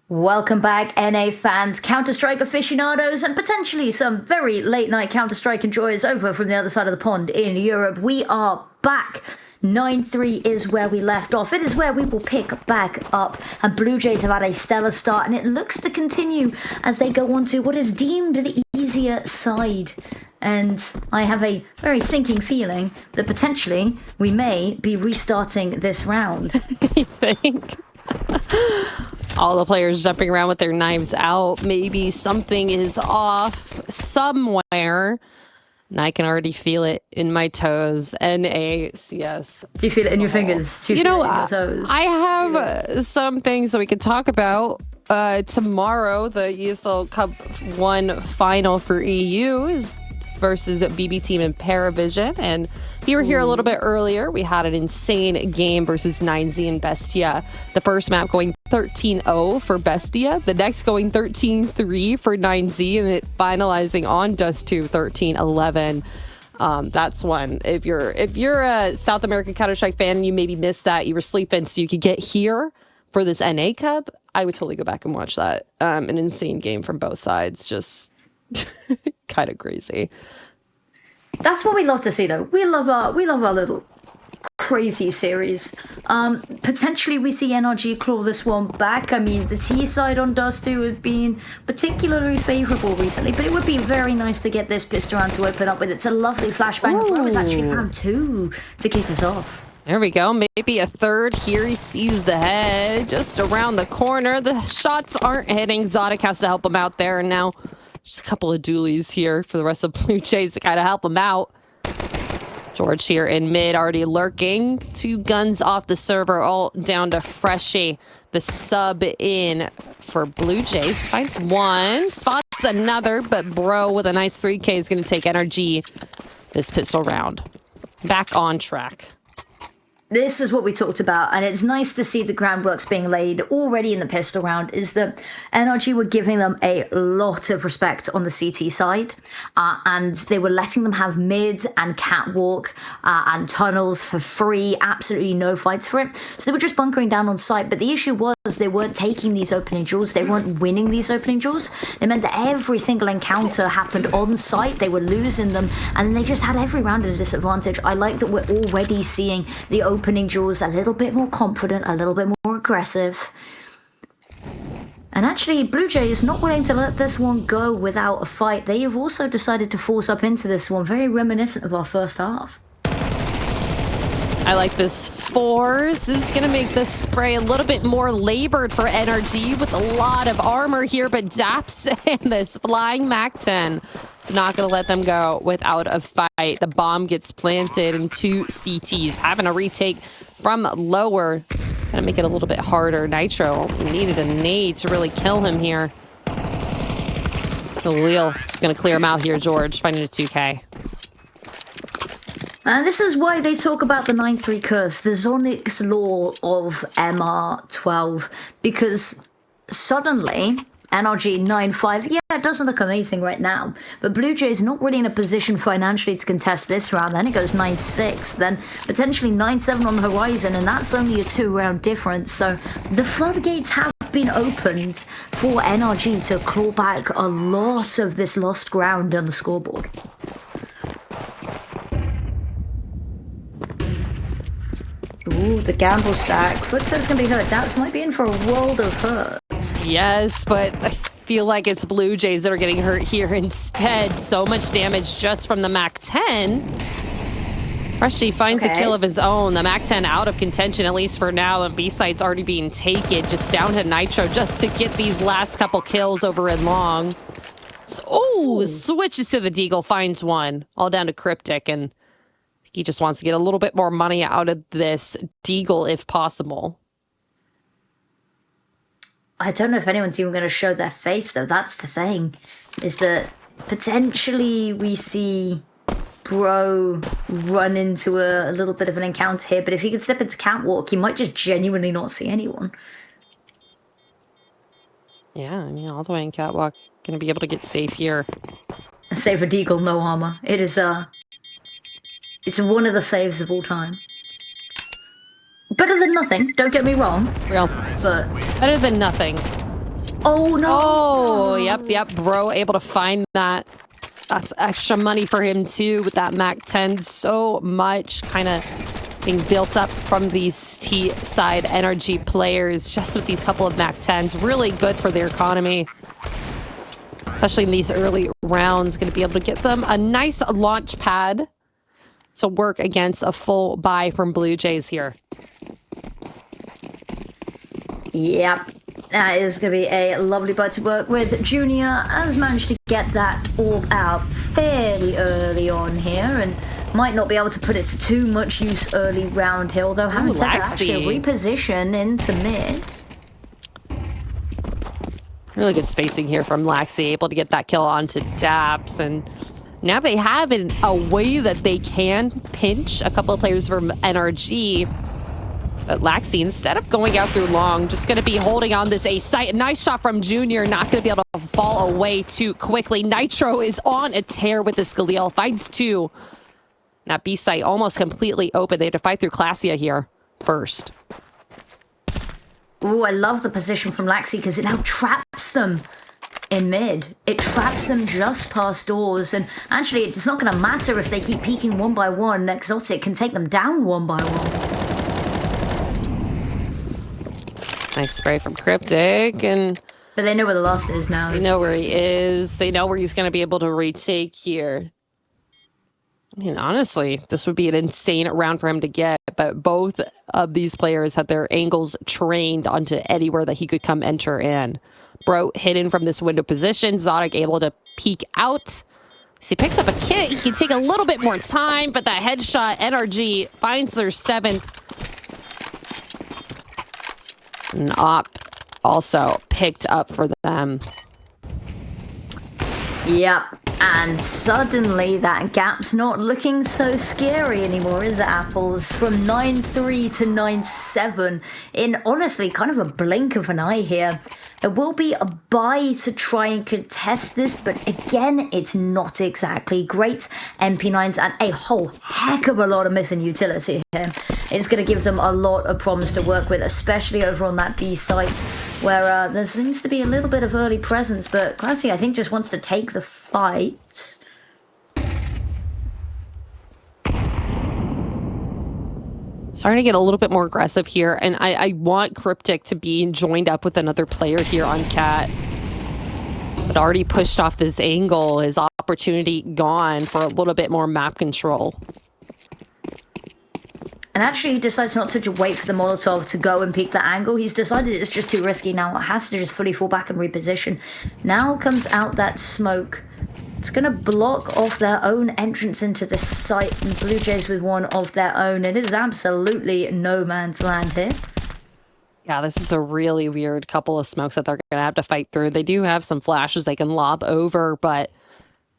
Welcome back, NA fans, Counter-Strike aficionados, and potentially some very late-night Counter-Strike enjoyers over from the other side of the pond in Europe. We are back. 9-3 is where we left off. It is where we will pick back up. And Blue Jays have had a stellar start, and it looks to continue as they go on to what is deemed the easier side. And I have a very sinking feeling that potentially we may be restarting this round. You think? All the players jumping around with their knives out. Maybe something is off somewhere. And I can already feel it in my toes. NACS. Do you feel it in your fingers? Do you feel it in your toes? I have some things that we could talk about. Tomorrow, the ESL Cup 1 final for EU is versus BB Team in Paravision. And you were here a little bit earlier. We had an insane game versus 9Z and Bestia. The first map going 13-0 for Bestia. The next going 13-3 for 9Z, and it finalizing on Dust 2 13-11. That's one. If you're a South American Counter-Strike fan and you maybe missed that, you were sleeping so you could get here for this NA Cup, I would totally go back and watch that. An insane game from both sides. Just kind of crazy. That's what we love to see, though. We love our little crazy series. Potentially we see NRG claw this one back. I mean, the T side on Dust 2 has been particularly favourable recently, but it would be very nice to get this pistol round to open up with. It's a lovely flashbang. Bro has actually found two to kick us off. There we go. Maybe a third here. He sees the head just around the corner. The shots aren't hitting. Zodic has to help him out there, and now just a couple of dualies here for the rest of Blue Jays to kind of help him out. George here in mid, already lurking. 2 guns off the server, all down to Freshie. The sub in for Blue Jays. Finds one, spots another, but Bro with a nice 3K is going to take NRG this pistol round. Back on track. This is what we talked about, and it's nice to see the groundworks being laid already in the pistol round, is that NRG were giving them a lot of respect on the CT side, and they were letting them have mid and catwalk and tunnels for free, absolutely no fights for it. So they were just bunkering down on site, but the issue was they weren't taking these opening duels, they weren't winning these opening duels. It meant that every single encounter happened on site, they were losing them, and they just had every round at a disadvantage. I like that we're already seeing the opening duels a little bit more confident, a little bit more aggressive. And actually, Blue Jay is not willing to let this one go without a fight. They have also decided to force up into this one, very reminiscent of our first half. I like this force. This is going to make this spray a little bit more labored for NRG with a lot of armor here, but Daps and this flying MAC-10 is not going to let them go without a fight. The bomb gets planted and 2 CTs. Having a retake from lower. Going to make it a little bit harder. Nitro needed a nade to really kill him here. Khalil is going to clear him out here, George, finding a 2K. And this is why they talk about the 9-3 curse, the Zonix law of MR12, because suddenly NRG 9-5, yeah, it doesn't look amazing right now, but Blue Jays not really in a position financially to contest this round. Then it goes 9-6, then potentially 9-7 on the horizon, and that's only a 2-round difference. So the floodgates have been opened for NRG to claw back a lot of this lost ground on the scoreboard. Ooh, the gamble stack. Footsteps can be hurt. Daps might be in for a world of hurt. Yes, but I feel like it's Blue Jays that are getting hurt here instead. So much damage just from the MAC-10. Freshie finds a kill of his own. The MAC-10 out of contention, at least for now. The B-site's already being taken. Just down to Nitro just to get these last couple kills over in long. So, switches to the Deagle, finds one. All down to Cryptic, and he just wants to get a little bit more money out of this Deagle if possible. I don't know if anyone's even going to show their face, though. That's the thing, is that potentially we see Bro run into a little bit of an encounter here, but if he could step into Catwalk, he might just genuinely not see anyone. Yeah, I mean, all the way in Catwalk, going to be able to get safe here. A save for Deagle, no armor. It is, it's one of the saves of all time. Better than nothing, don't get me wrong. Real. But better than nothing. Oh, no. Oh, yep. Bro able to find that. That's extra money for him, too, with that MAC-10. So much kind of being built up from these T-side NRG players, just with these couple of MAC-10s. Really good for their economy, especially in these early rounds. Going to be able to get them a nice launch pad to work against a full buy from Blue Jays here. Yep. That is going to be a lovely bite to work with. Junior has managed to get that all out fairly early on here and might not be able to put it to too much use early round here, although having said that, actually reposition into mid. Really good spacing here from Laxi, able to get that kill onto Daps, and now they have a way that they can pinch a couple of players from NRG. But Laxi, instead of going out through long, just going to be holding on this A site. Nice shot from Junior, not going to be able to fall away too quickly. Nitro is on a tear with this Galil, finds two. That B site almost completely open. They have to fight through Classia here first. Ooh, I love the position from Laxi because it now traps them in mid. It traps them just past doors, and actually it's not going to matter if they keep peeking one by one. Exotic can take them down one by one. Nice spray from Cryptic, and but they know where the last is now. They know where he is. They know where he's going to be able to retake here. I mean, honestly, this would be an insane round for him to get, but both of these players had their angles trained onto anywhere that he could come enter in. Bro hidden from this window position. Zodic able to peek out. So he picks up a kit. He can take a little bit more time, but that headshot, NRG finds their 7th. An op also picked up for them. Yep, and suddenly that gap's not looking so scary anymore, is it, Apples? From 9-3 to 9-7 in, honestly, kind of a blink of an eye here. There will be a buy to try and contest this, but again, it's not exactly great. MP9s and a whole heck of a lot of missing utility here. It's going to give them a lot of problems to work with, especially over on that B site, where there seems to be a little bit of early presence, but Classy, I think, just wants to take the fight. Starting to get a little bit more aggressive here, and I want Cryptic to be joined up with another player here on Cat. But already pushed off this angle, his opportunity gone for a little bit more map control. And actually, he decides not to wait for the Molotov to go and peek the angle. He's decided it's just too risky now. It has to just fully fall back and reposition. Now comes out that smoke. It's going to block off their own entrance into the site. And Blue Jays with one of their own. It is absolutely no man's land here. Yeah, this is a really weird couple of smokes that they're going to have to fight through. They do have some flashes they can lob over, but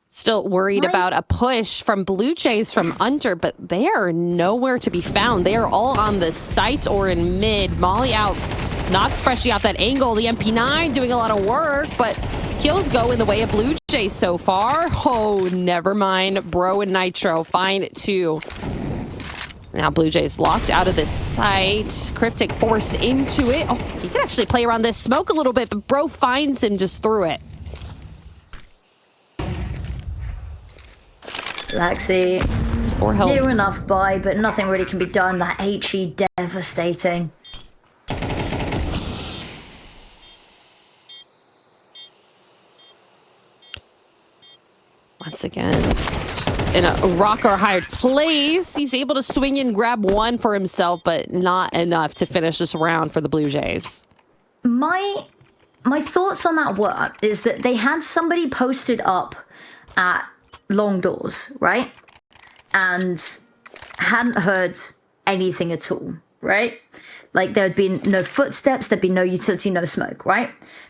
still worried about a push from Blue Jays from under, but they are nowhere to be found. They are all on the site or in mid. Molly out, knocks Freshie out that angle. The MP9 doing a lot of work, but kills go in the way of Blue Jays so far. Oh, never mind. Bro and Nitro find two. Now Blue Jays locked out of this site. Cryptic force into it. Oh, he can actually play around this smoke a little bit, but Bro finds him just through it. Laxi, near enough buy, but nothing really can be done. That HE devastating. once again, just in a rock or hard place. He's able to swing in, grab one for himself, but not enough to finish this round for the Blue Jays. My thoughts on that is that they had somebody posted up at long doors, right? And hadn't heard anything at all, right? Like there'd been no footsteps, there'd be no utility, no smoke, right?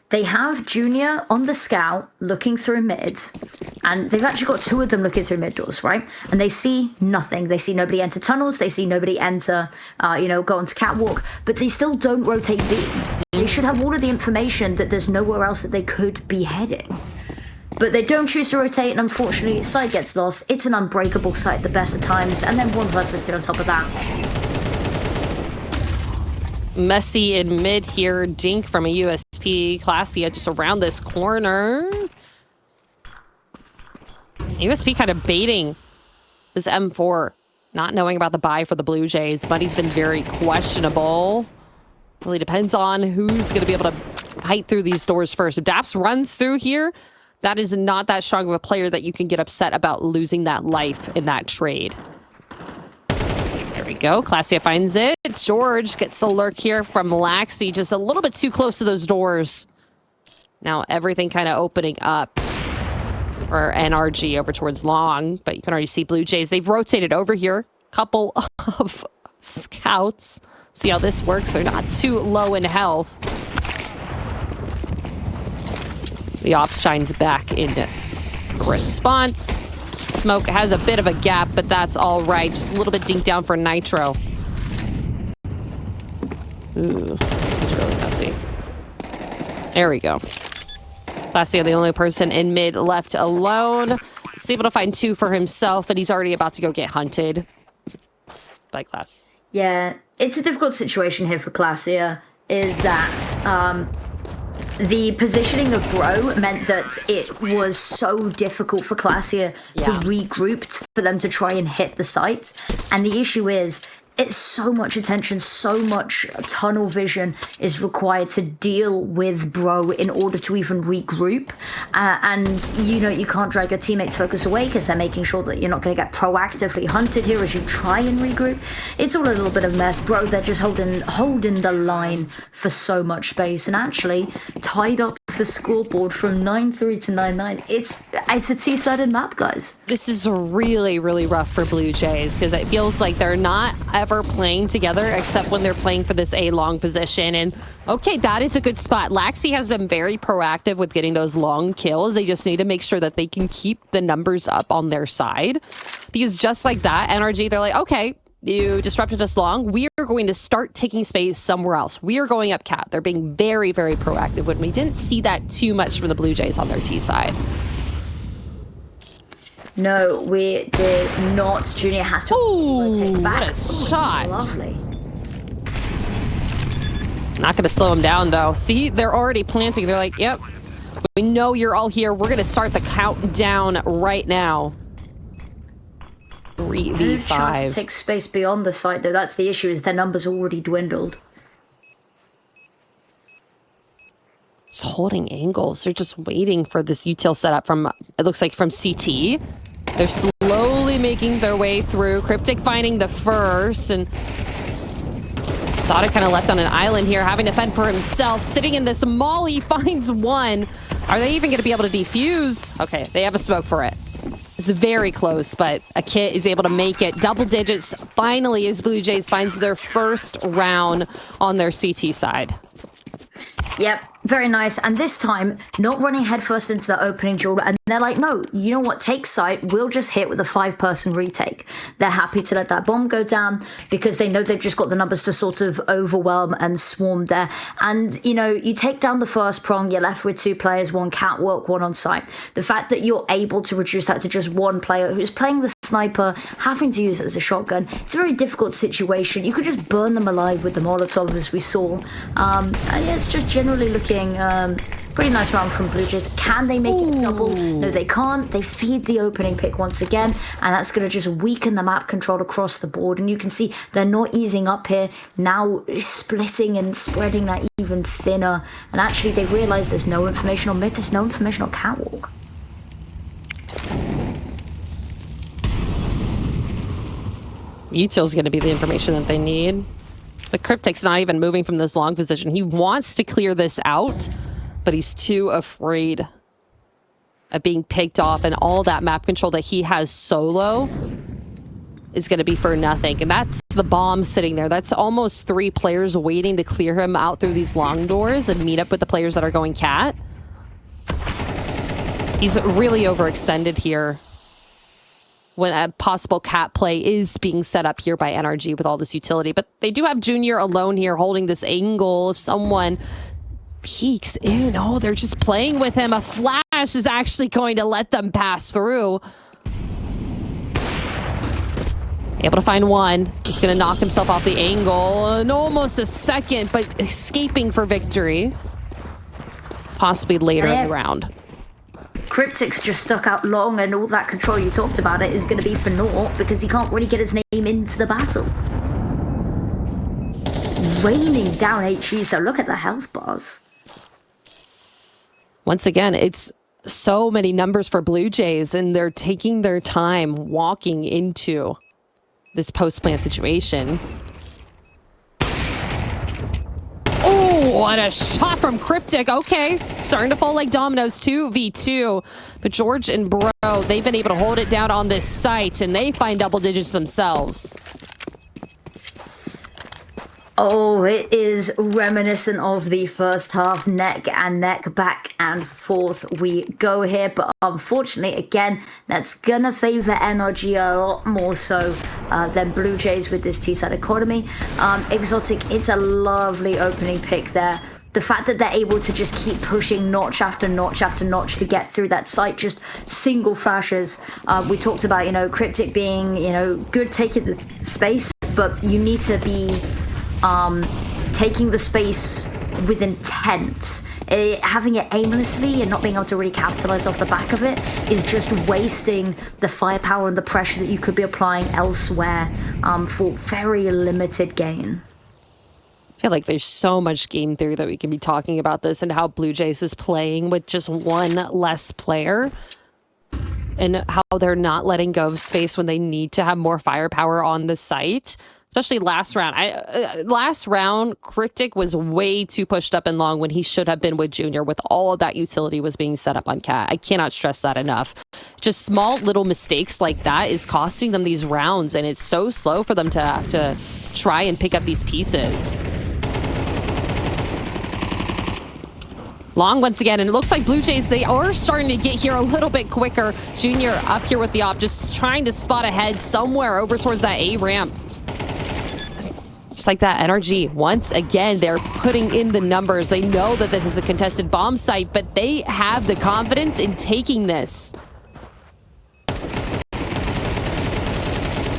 They have Junior on the scout looking through mids, and they've actually got two of them looking through mid doors, right? And they see nothing. They see nobody enter tunnels. They see nobody enter, go onto catwalk, but they still don't rotate B. They should have all of the information that there's nowhere else that they could be heading. But they don't choose to rotate, and unfortunately, site gets lost. It's an unbreakable site at the best of times, and then one versus three on top of that. Messy in mid here. Dink from a USP. Classy just around this corner. USP kind of baiting this M4, not knowing about the buy for the Blue Jays. Buddy's been very questionable. Really depends on who's going to be able to fight through these doors first. If Daps runs through here, that is not that strong of a player that you can get upset about losing that life in that trade. There we go. Classia finds it. George gets the lurk here from Laxi, just a little bit too close to those doors. Now everything kind of opening up for NRG over towards long, but you can already see Blue Jays. They've rotated over here. Couple of scouts. See how this works. They're not too low in health. The ops shines back in response. Smoke has a bit of a gap, but that's all right. Just a little bit dinked down for Nitro. Ooh, this is really messy. There we go. Classy, the only person in mid left alone. He's able to find two for himself, and he's already about to go get hunted by Class. Yeah, it's a difficult situation here for Classia, is that the positioning of Bro meant that it was so difficult for Classia to regroup for them to try and hit the sites. And the issue is, it's so much attention, so much tunnel vision is required to deal with Bro in order to even regroup. And, you can't drag your teammates' focus away because they're making sure that you're not going to get proactively hunted here as you try and regroup. It's all a little bit of a mess. Bro, they're just holding the line for so much space and actually tied up the scoreboard from 9-3 to 9-9. It's a T-sided map, guys. This is really, really rough for Blue Jays because it feels like they're not ever playing together except when they're playing for this A-long position. And okay, that is a good spot. Laxi has been very proactive with getting those long kills. They just need to make sure that they can keep the numbers up on their side, because just like that, NRG, they're like, okay, you disrupted us long. We are going to start taking space somewhere else. We are going up cat. They're being very, very proactive when we didn't see that too much from the Blue Jays on their T side. No, we did not. Junior has to rotate back. What a shot. Lovely. Not going to slow them down, though. See, they're already planting. They're like, yep, we know you're all here. We're going to start the countdown right now. 3v5. Chance to take space beyond the site, though. That's the issue, is their numbers already dwindled. Just holding angles. They're just waiting for this util setup from, it looks like from CT. They're slowly making their way through. Cryptic finding the first, and Sada kind of left on an island here, having to fend for himself. Sitting in this molly, finds one. Are they even going to be able to defuse? Okay, they have a smoke for it. It's very close, but a kit is able to make it. Double digits finally as Blue Jays finds their first round on their CT side. Yep, very nice. And this time, not running headfirst into the opening duel. And they're like, no, you know what? Take site. We'll just hit with a 5-person retake. They're happy to let that bomb go down because they know they've just got the numbers to sort of overwhelm and swarm there. And, you take down the first prong, you're left with 2 players, 1 catwalk, 1 on site. The fact that you're able to reduce that to just 1 player who's playing the sniper, having to use it as a shotgun, it's a very difficult situation. You could just burn them alive with the Molotov, as we saw. Yeah, it's just generally looking pretty nice round from Blue Jays. Can they make it double? No, they can't. They feed the opening pick once again, and that's going to just weaken the map control across the board. And you can see they're not easing up here, now splitting and spreading that even thinner. And actually, they've realized there's no information on mid, there's no information on catwalk. Util's going to be the information that they need. But Cryptic's not even moving from this long position. He wants to clear this out, but he's too afraid of being picked off, and all that map control that he has solo is going to be for nothing. And that's the bomb sitting there. That's almost 3 players waiting to clear him out through these long doors and meet up with the players that are going cat. He's really overextended here when a possible cat play is being set up here by NRG with all this utility. But they do have Junior alone here holding this angle. If someone peeks in, oh, they're just playing with him. A flash is actually going to let them pass through. Able to find one. He's going to knock himself off the angle. And almost a second, but escaping for victory. Possibly later in the round. Cryptic's just stuck out long, and all that control you talked about it is going to be for naught because he can't really get his name into the battle. Raining down HEs, though. Look at the health bars. Once again, it's so many numbers for Blue Jays, and they're taking their time walking into this post-plant situation. Oh, what a shot from Cryptic. Okay, starting to fall like dominoes. 2v2. But George and Bro, they've been able to hold it down on this site, and they find double digits themselves. Oh, it is reminiscent of the first half. Neck and neck, back and forth we go here. But unfortunately, again, that's going to favor NRG a lot more so than Blue Jays with this T-side economy. Exotic, it's a lovely opening pick there. The fact that they're able to just keep pushing notch after notch after notch to get through that site, just single flashes. We talked about, Cryptic being, good taking the space, but you need to be taking the space with intent. Having it aimlessly and not being able to really capitalize off the back of it is just wasting the firepower and the pressure that you could be applying elsewhere for very limited gain. I feel like there's so much game theory that we can be talking about this and how Blue Jays is playing with just one less player and how they're not letting go of space when they need to have more firepower on the site. Especially last round. Last round, Cryptic was way too pushed up and long when he should have been with Junior, with all of that utility was being set up on Cat. I cannot stress that enough. Just small little mistakes like that is costing them these rounds, and it's so slow for them to have to try and pick up these pieces. Long once again, and it looks like Blue Jays, they are starting to get here a little bit quicker. Junior up here with the op, just trying to spot ahead somewhere over towards that A ramp. Just like that, NRG, once again, they're putting in the numbers. They know that this is a contested bomb site, but they have the confidence in taking this.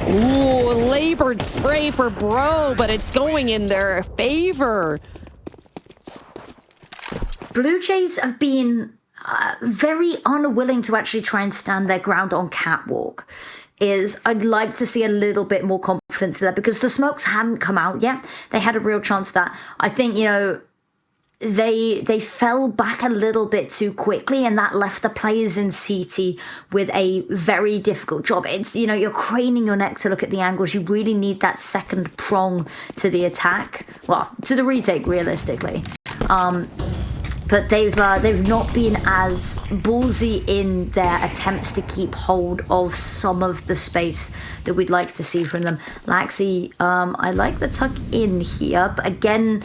Ooh, labored spray for Bro, but it's going in their favor. Blue Jays have been very unwilling to actually try and stand their ground on catwalk. I'd like to see a little bit more confidence there because the smokes hadn't come out yet. They had a real chance that I think, they fell back a little bit too quickly, and that left the players in CT with a very difficult job. It's, you're craning your neck to look at the angles. You really need that second prong to the attack. Well, to the retake, realistically. But they've not been as ballsy in their attempts to keep hold of some of the space that we'd like to see from them. Laxi, I like the tuck in here, but again,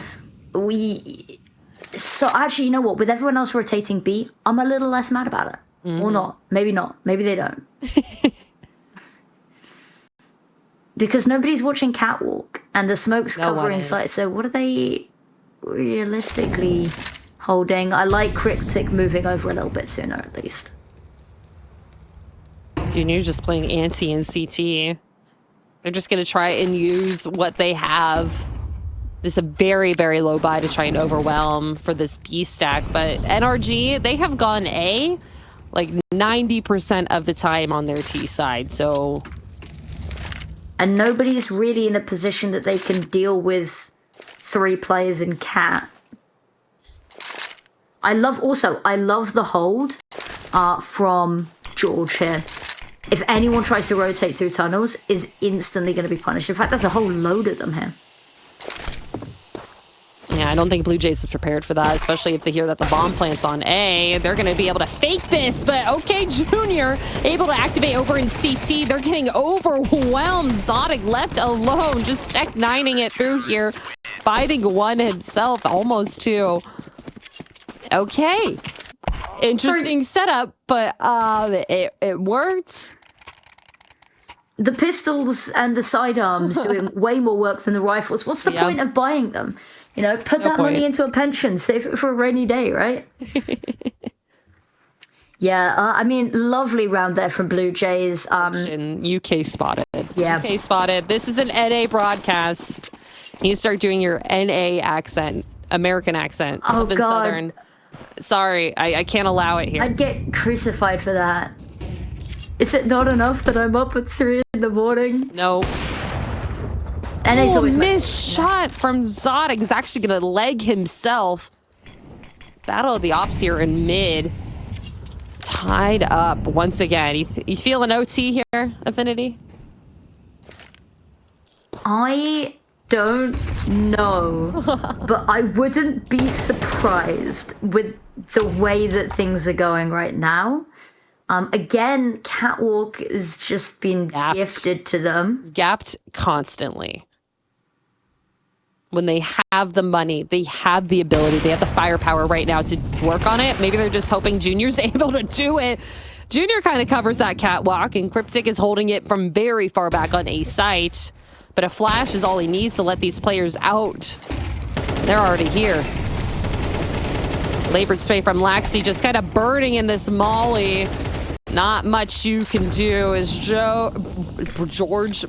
so actually, you know what? With everyone else rotating B, I'm a little less mad about it. Mm-hmm. Or not. Maybe not. Maybe they don't. Because nobody's watching catwalk, and the smoke's covering sight. So what are they realistically holding? I like Cryptic moving over a little bit sooner, at least. Junior's just playing anti in CT. They're just going to try and use what they have. This is a very, very low buy to try and overwhelm for this B stack. But NRG, they have gone A like 90% of the time on their T side. So, and nobody's really in a position that they can deal with 3 players in cat. I love the hold from George here. if anyone tries to rotate through tunnels, is instantly going to be punished. In fact, there's a whole load of them here. Yeah, I don't think Blue Jays is prepared for that, especially if they hear that the bomb plant's on A. They're going to be able to fake this, but okay, Junior able to activate over in CT. They're getting overwhelmed. Zotic left alone, just check 9ing it through here. Fighting one himself, almost two. Okay. Interesting setup, but it worked. The pistols and the sidearms doing way more work than the rifles. What's the point of buying them? You know, put that money into a pension, save it for a rainy day, right? Yeah, I mean, lovely round there from Blue Jays. UK spotted. Yeah. UK spotted. This is an NA broadcast. You start doing your NA accent, American accent. Oh, God. Southern. Sorry, I can't allow it here. I'd get crucified for that. Is it not enough that I'm up at 3 in the morning? No. NA's always missed shot from Zotic. He's actually going to leg himself. Battle of the ops here in mid. Tied up once again. You feel an OT here, Affinity? I don't know, but I wouldn't be surprised with the way that things are going right now. Again, Catwalk has just been gifted to them. Gapped constantly. When they have the money, they have the ability, they have the firepower right now to work on it. Maybe they're just hoping Junior's able to do it. Junior kind of covers that catwalk, and Cryptic is holding it from very far back on A site. But a flash is all he needs to let these players out. They're already here. Labored spray from Laxi, just kind of burning in this molly. Not much you can do as George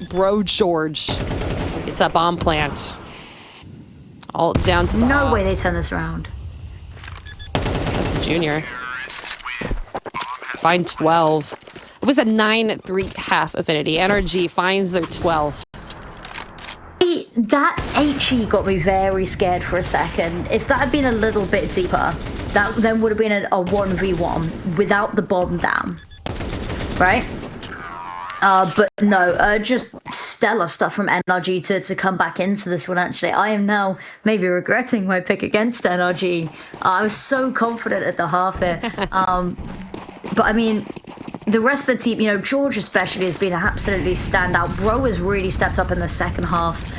gets that bomb plant. All down to the No way they turn this around. That's Junior. Find 12. It was a 9-3 half Affinity. NRG finds their 12. That HE got me very scared for a second. If that had been a little bit deeper, that then would have been a 1v1 without the bomb down. Right? But no, just stellar stuff from NRG to come back into this one, actually. I am now maybe regretting my pick against NRG. I was so confident at the half here. But I mean, the rest of the team, you know, George especially has been absolutely standout. Bro has really stepped up in the second half.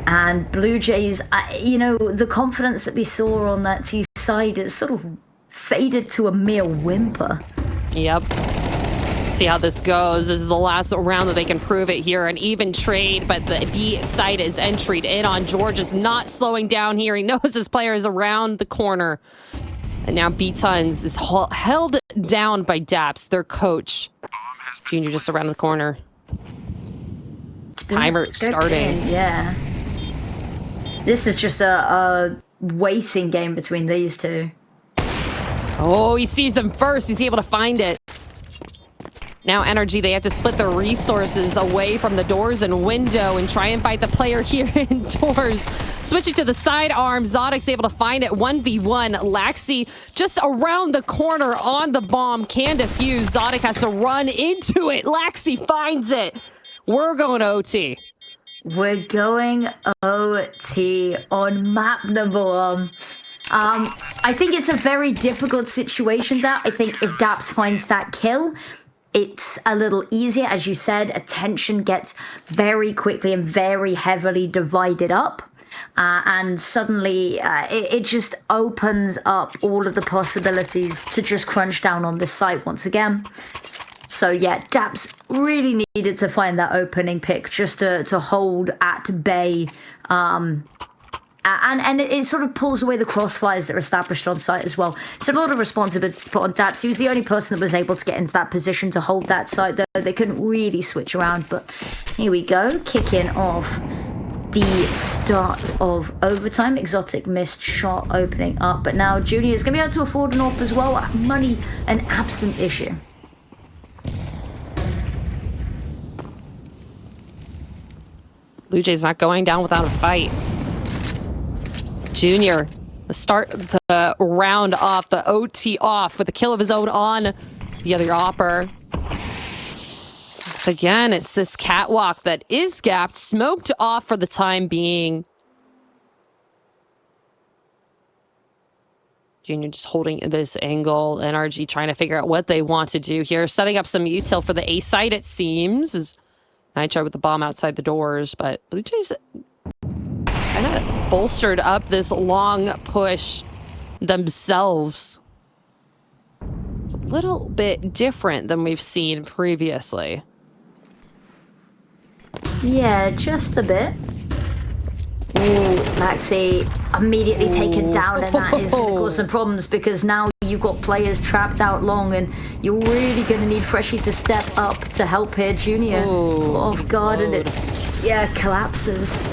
And Blue Jays, you know, the confidence that we saw on that T side is sort of faded to a mere whimper. Yep. See how this goes. This is the last round that they can prove it here. An even trade, but the B side is entryed in on. George is not slowing down here. He knows his player is around the corner. And now B-Tons is held down by Daps, their coach. Junior just around the corner. Timer starting. Yeah. This is just a waiting game between these two. Oh, he sees him first. He's able to find it. Now NRG, they have to split their resources away from the doors and window and try and fight the player here indoors. Switching to the sidearm, Zotic's able to find it. 1v1. Laxi just around the corner on the bomb. Can defuse. Zotic has to run into it. Laxi finds it. We're going OT. We're going OT on map number 1. I think it's a very difficult situation there. I think if Daps finds that kill, it's a little easier. As you said, attention gets very quickly and very heavily divided up. And suddenly it just opens up all of the possibilities to just crunch down on this site once again. So yeah, Daps really needed to find that opening pick just to hold at bay. And it sort of pulls away the crossfires that are established on site as well. So a lot of responsibility to put on Daps. He was the only person that was able to get into that position to hold that site, though. They couldn't really switch around. But here we go, kicking off the start of overtime. Exotic missed shot opening up. But now Junior is going to be able to afford an AWP as well. Money, an absent issue. Blue Jays not going down without a fight. Junior, the start the round off, the OT off with a kill of his own on the other opper. Once again, it's this catwalk that is gapped, smoked off for the time being. Junior just holding this angle. NRG trying to figure out what they want to do here. Setting up some util for the A site, it seems. Is Nitro with the bomb outside the doors, but Blue Jays kind of bolstered up this long push themselves. It's a little bit different than we've seen previously. Yeah, just a bit. Ooh, Laxi immediately taken down, and that is going to cause some problems because now you've got players trapped out long, and you're really going to need Freshie to step up to help here. Junior off guard, and it collapses.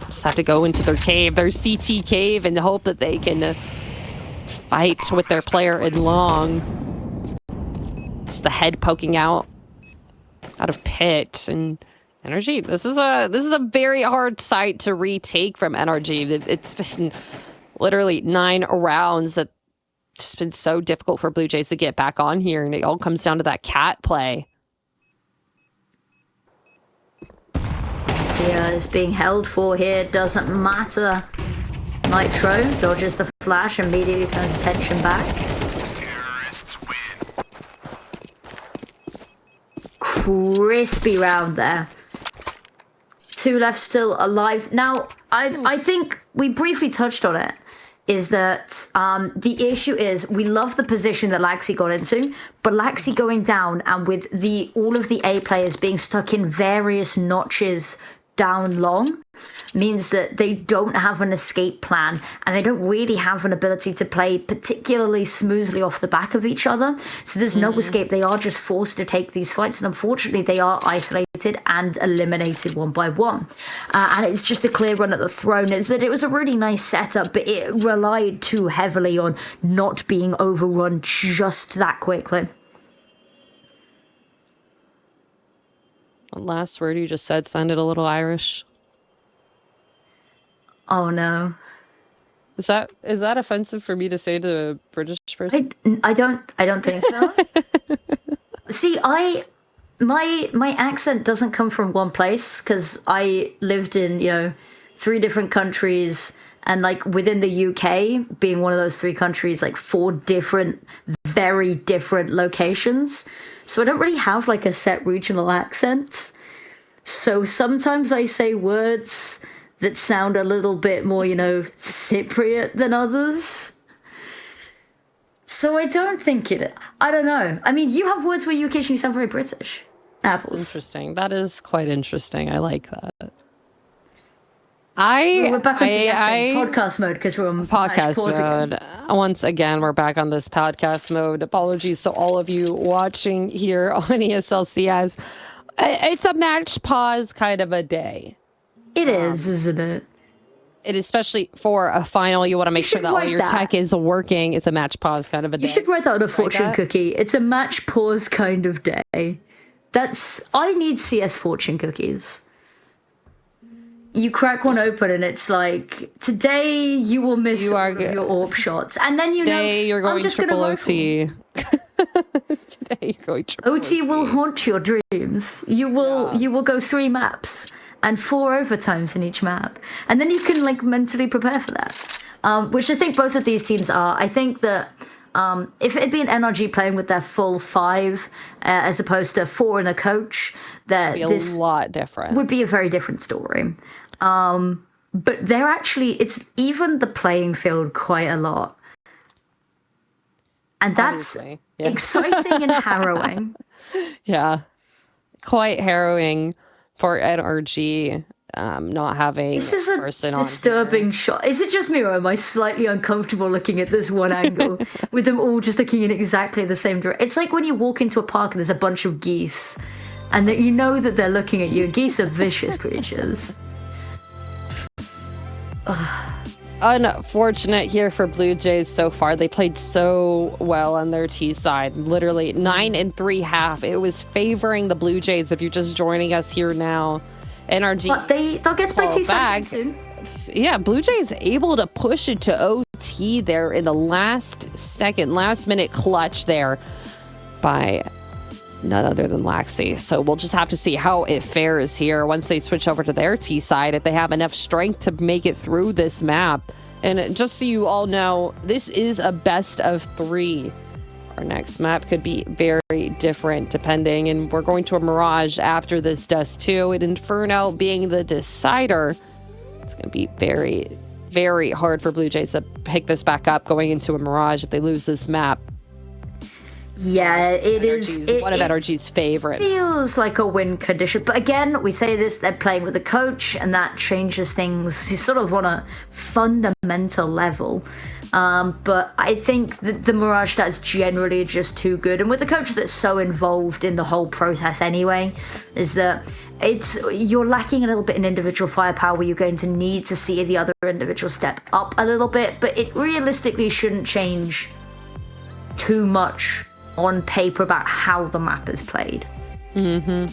Just have to go into their cave, their CT cave, and hope that they can fight with their player in long. Just the head poking out of pit. And NRG, this is a very hard site to retake from NRG. It's been literally 9 rounds that just been so difficult for Blue Jays to get back on here, and it all comes down to that cat play. Sia is being held for here, doesn't matter. Nitro dodges the flash, immediately turns attention back. Terrorists win. Crispy round there. 2 left still alive. Now, I think we briefly touched on it, is that the issue is we love the position that Laxi got into, but Laxi going down and with all of the A players being stuck in various notches down long means that they don't have an escape plan, and they don't really have an ability to play particularly smoothly off the back of each other. So there's no escape. They are just forced to take these fights, and unfortunately they are isolated and eliminated one by one. And it's just a clear run at the throne. Is that it was a really nice setup, but it relied too heavily on not being overrun just that quickly. Last word you just said sounded a little Irish. Oh no. Is that offensive for me to say to a British person? I don't think so. See, my accent doesn't come from one place because I lived in 3 different countries, and like within the UK being one of those 3 countries, like 4 different, very different locations. So I don't really have like a set regional accent. So sometimes I say words that sound a little bit more, Cypriot than others. So I don't think I don't know. I mean, you have words where you occasionally sound very British. Apples. That's interesting. That is quite interesting. I like that. We're back on podcast mode because we're on podcast mode. Again. Once again, we're back on this podcast mode. Apologies to all of you watching here on ESLCS. It's a match pause kind of a day. It is, isn't it? It is, especially for a final. You want to make sure that all your tech is working. It's a match pause kind of a day. You should write that on a fortune cookie. It's a match pause kind of day. I need CS fortune cookies. You crack one open and it's like, today you will miss your AWP shots. And then today you're going triple OT. Today you're going triple OT. will haunt your dreams. You will go 3 maps and 4 overtimes in each map. And then you can like mentally prepare for that. Which I think both of these teams are. I think that if it had been NRG playing with their full 5 as opposed to 4 and a coach, this lot different. Would be a very different story. But it's even the playing field quite a lot. And that's exciting and harrowing. Yeah. Quite harrowing for NRG. Not having this is a disturbing shot. Is it just me, or am I slightly uncomfortable looking at this one angle with them all just looking in exactly the same direction? It's like when you walk into a park and there's a bunch of geese and that you know that they're looking at you. Geese are vicious creatures. Unfortunate here for Blue Jays so far. They played so well on their T side. Literally 9-3 It was favoring the Blue Jays if you're just joining us here now. NRG. But they'll get by T side soon. Yeah, Blue Jays able to push it to T there in the last second, last minute clutch there by none other than Laxi. So we'll just have to see how it fares here once they switch over to their T side, if they have enough strength to make it through this map. And just so you all know, this is a best of 3. Our next map could be very different depending, and we're going to a Mirage after this Dust 2, and Inferno being the decider. It's going to be very, very hard for Blue Jays to pick this back up going into a Mirage if they lose this map. Yeah, it is one of NRG's favorite. Feels like a win condition, but again, we say this: they're playing with a coach, and that changes things sort of on a fundamental level. But I think that the Mirage that's generally just too good, and with the coach that's so involved in the whole process anyway, is that you're lacking a little bit in individual firepower where you're going to need to see the other individual step up a little bit, but it realistically shouldn't change too much on paper about how the map is played. There'll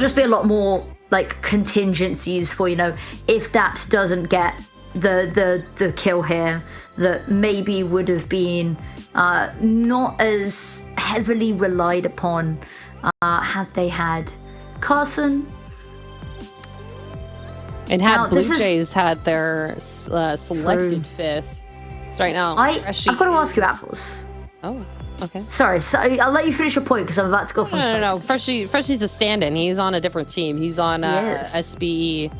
just be a lot more like contingencies for, you know, if Daps doesn't get the kill here, that maybe would have been not as heavily relied upon had they had Carson. And had Blue Jays had their selected 5th. So right now, I've got to ask you, Apples. Oh, okay. Sorry, so I'll let you finish your point because I'm about to go from. No. Freshy's a stand-in. He's on a different team. He's on SBE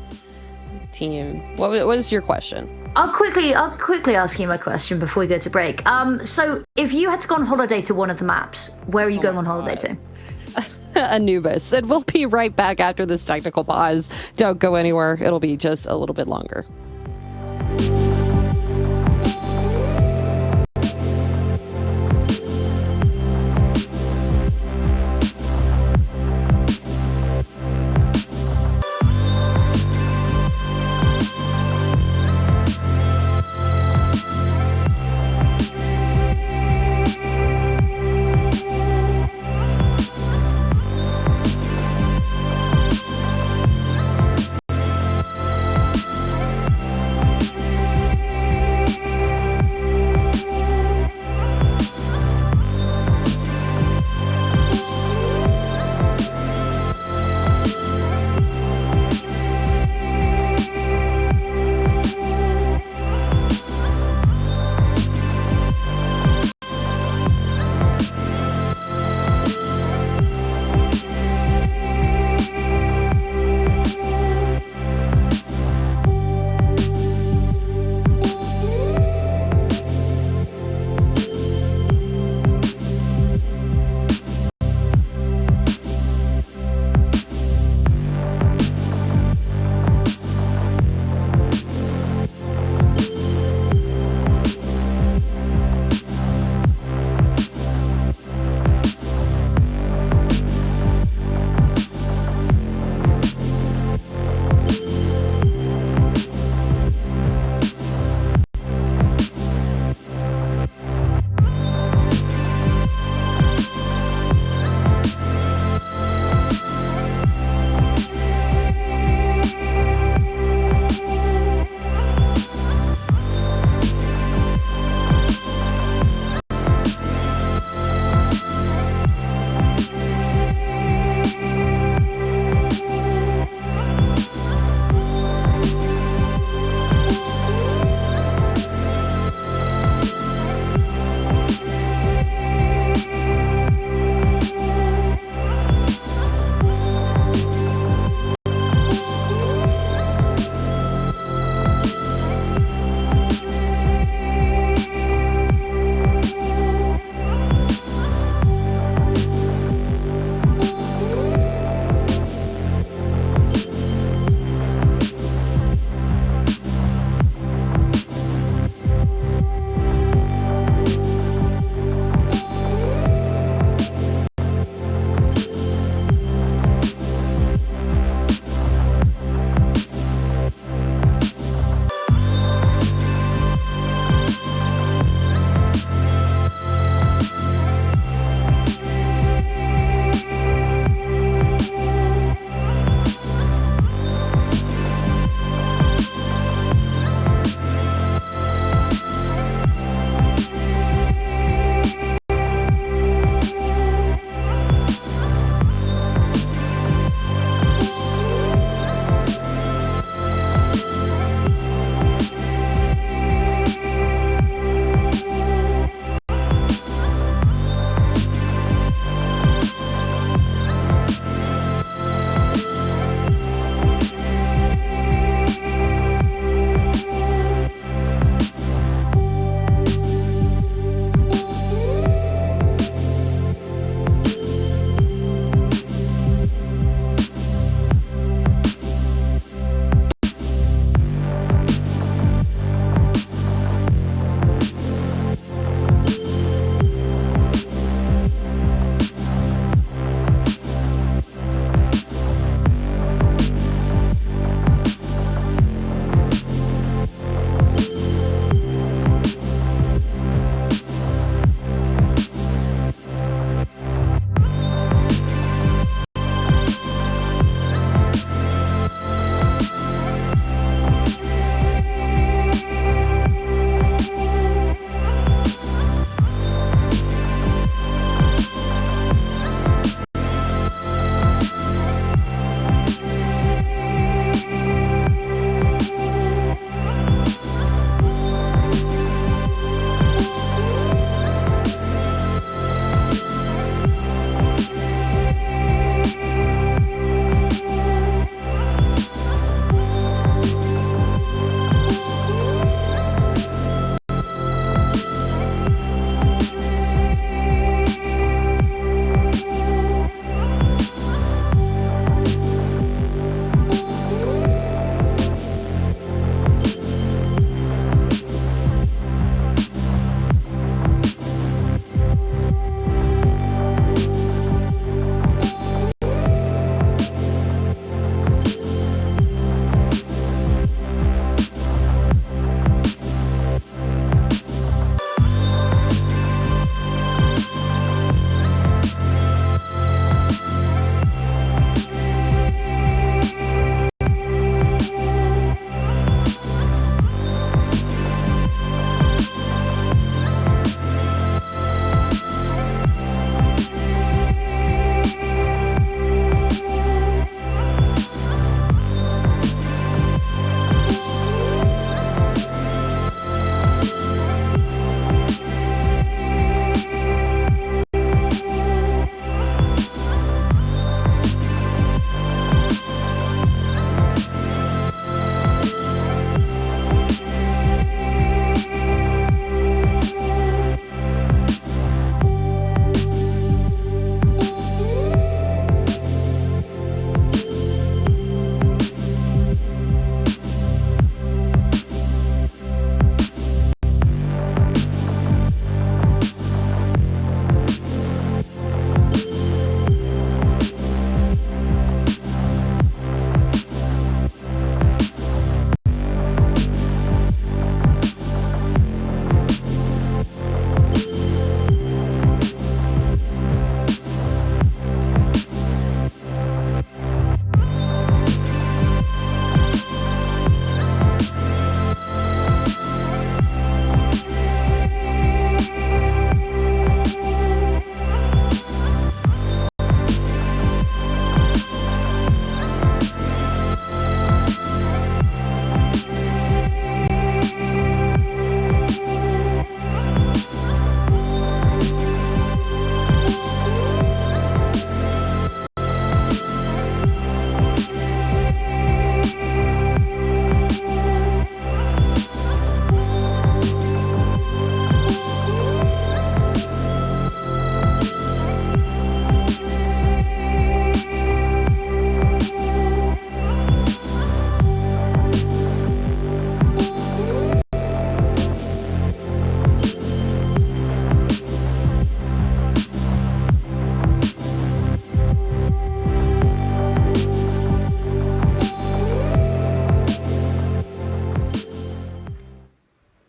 team. What was your question? I'll quickly ask you my question before we go to break. So if you had to go on holiday to one of the maps, where are you going on holiday to? Anubis. And we'll be right back after this technical pause. Don't go anywhere. It'll be just a little bit longer.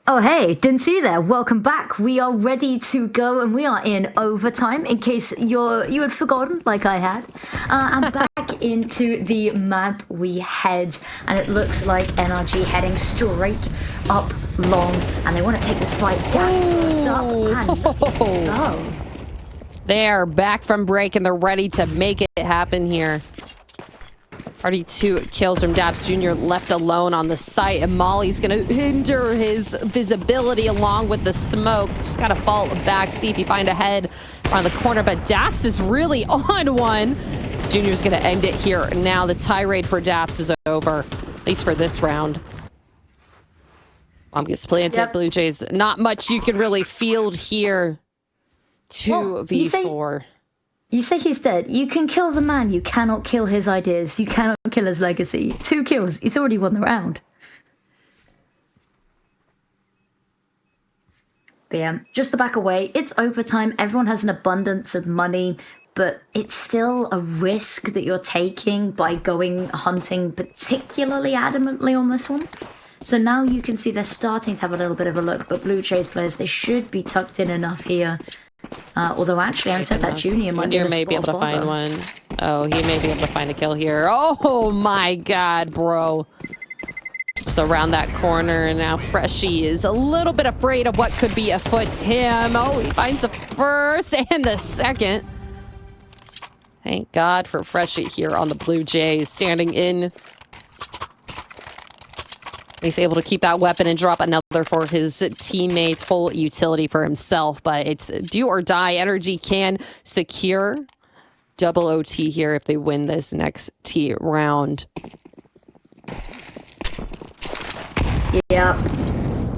Oh, hey, didn't see you there. Welcome back. We are ready to go, and we are in overtime, in case you had forgotten, like I had. And back into the map we head, and it looks like NRG heading straight up long, and they want to take this fight down first up, and go. They're back from break, and they're ready to make it happen here. Already 2 kills from Daps Jr. left alone on the site, and Molly's gonna hinder his visibility along with the smoke. Just gotta fall back, see if you find a head around the corner, but Daps is really on one. Junior's gonna end it here. Now the tirade for Daps is over, at least for this round. Bomb gets planted. Yep. Blue Jays, not much you can really field here. 2v4. You say he's dead. You can kill the man. You cannot kill his ideas. You cannot kill his legacy. 2 kills. He's already won the round. But yeah, just to back away, it's overtime. Everyone has an abundance of money, but it's still a risk that you're taking by going hunting particularly adamantly on this one. So now you can see they're starting to have a little bit of a look, but Blue Jays players, they should be tucked in enough here. Although actually, I said that Junior might be able to find one. Oh, he may be able to find a kill here. Oh my god, bro. So around that corner, and now Freshie is a little bit afraid of what could be afoot him. Oh, he finds the first and the second. Thank God for Freshie here on the Blue Jays, standing in. He's able to keep that weapon and drop another for his teammates, full utility for himself, but it's do or die. NRG can secure double OT here if they win this next T round. Yep.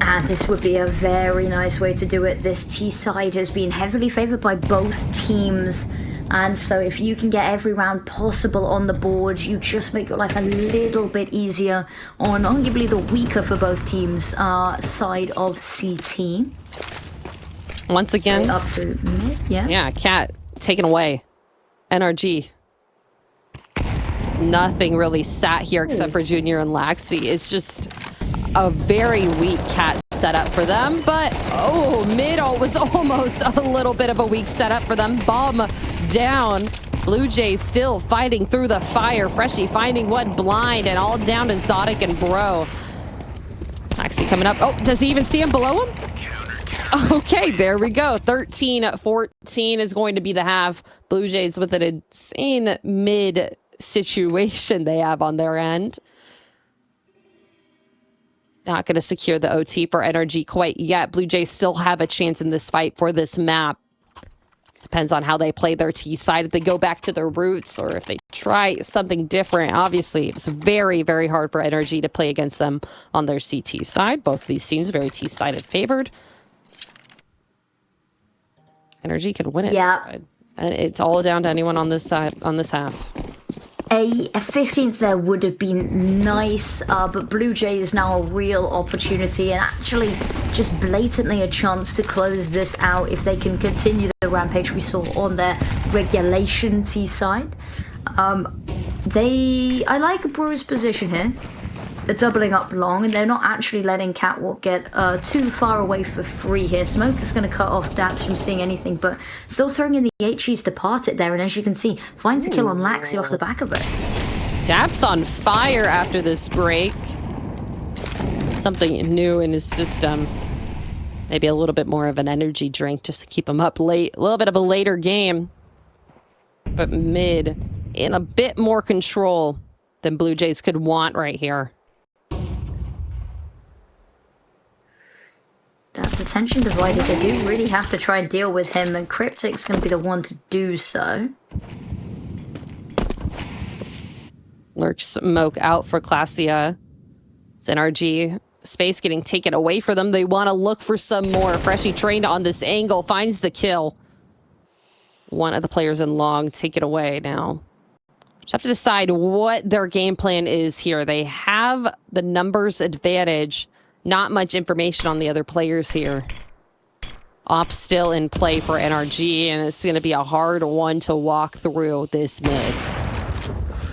And this would be a very nice way to do it. This T side has been heavily favored by both teams. And so if you can get every round possible on the board, you just make your life a little bit easier on arguably the weaker for both teams side of CT. Once again. Straight up through mid, yeah. Yeah, Cat taken away. NRG. Nothing really sat here except for Junior and Laxi. It's just a very weak Cat setup for them, but oh, middle was almost a little bit of a weak setup for them. Bomb down. Blue Jays still fighting through the fire. Freshie finding one blind, and all down to Zodic and Bro. Laxi coming up. Oh, does he even see him below him? Okay, there we go. 13-14 is going to be the half. Blue Jays with an insane mid situation they have on their end. Not going to secure the OT for NRG quite yet. Blue Jays still have a chance in this fight for this map. Depends on how they play their T side, if they go back to their roots or if they try something different. Obviously, it's very, very hard for NRG to play against them on their CT side. Both of these teams very T-sided favored. NRG can win it. Yeah. And it's all down to anyone on this side, on this half. A 15th there would have been nice, but Blue Jay is now a real opportunity and actually just blatantly a chance to close this out if they can continue the rampage we saw on their regulation T side. I like Brew's position here. They're doubling up long, and they're not actually letting Catwalk get too far away for free here. Smoke is going to cut off Daps from seeing anything, but still throwing in the HEs to part it there, and as you can see, finds a kill on Laxi off the back of it. Daps on fire after this break. Something new in his system. Maybe a little bit more of an energy drink just to keep him up late. A little bit of a later game. But mid in a bit more control than Blue Jays could want right here. That's attention divided. They do really have to try and deal with him, and Cryptic's going to be the one to do so. Lurk smoke out for Classia. It's NRG. Space getting taken away for them. They want to look for some more. Freshie trained on this angle. Finds the kill. One of the players in long. Take it away now. Just have to decide what their game plan is here. They have the numbers advantage. Not much information on the other players here. Op still in play for NRG, and it's going to be a hard one to walk through this mid.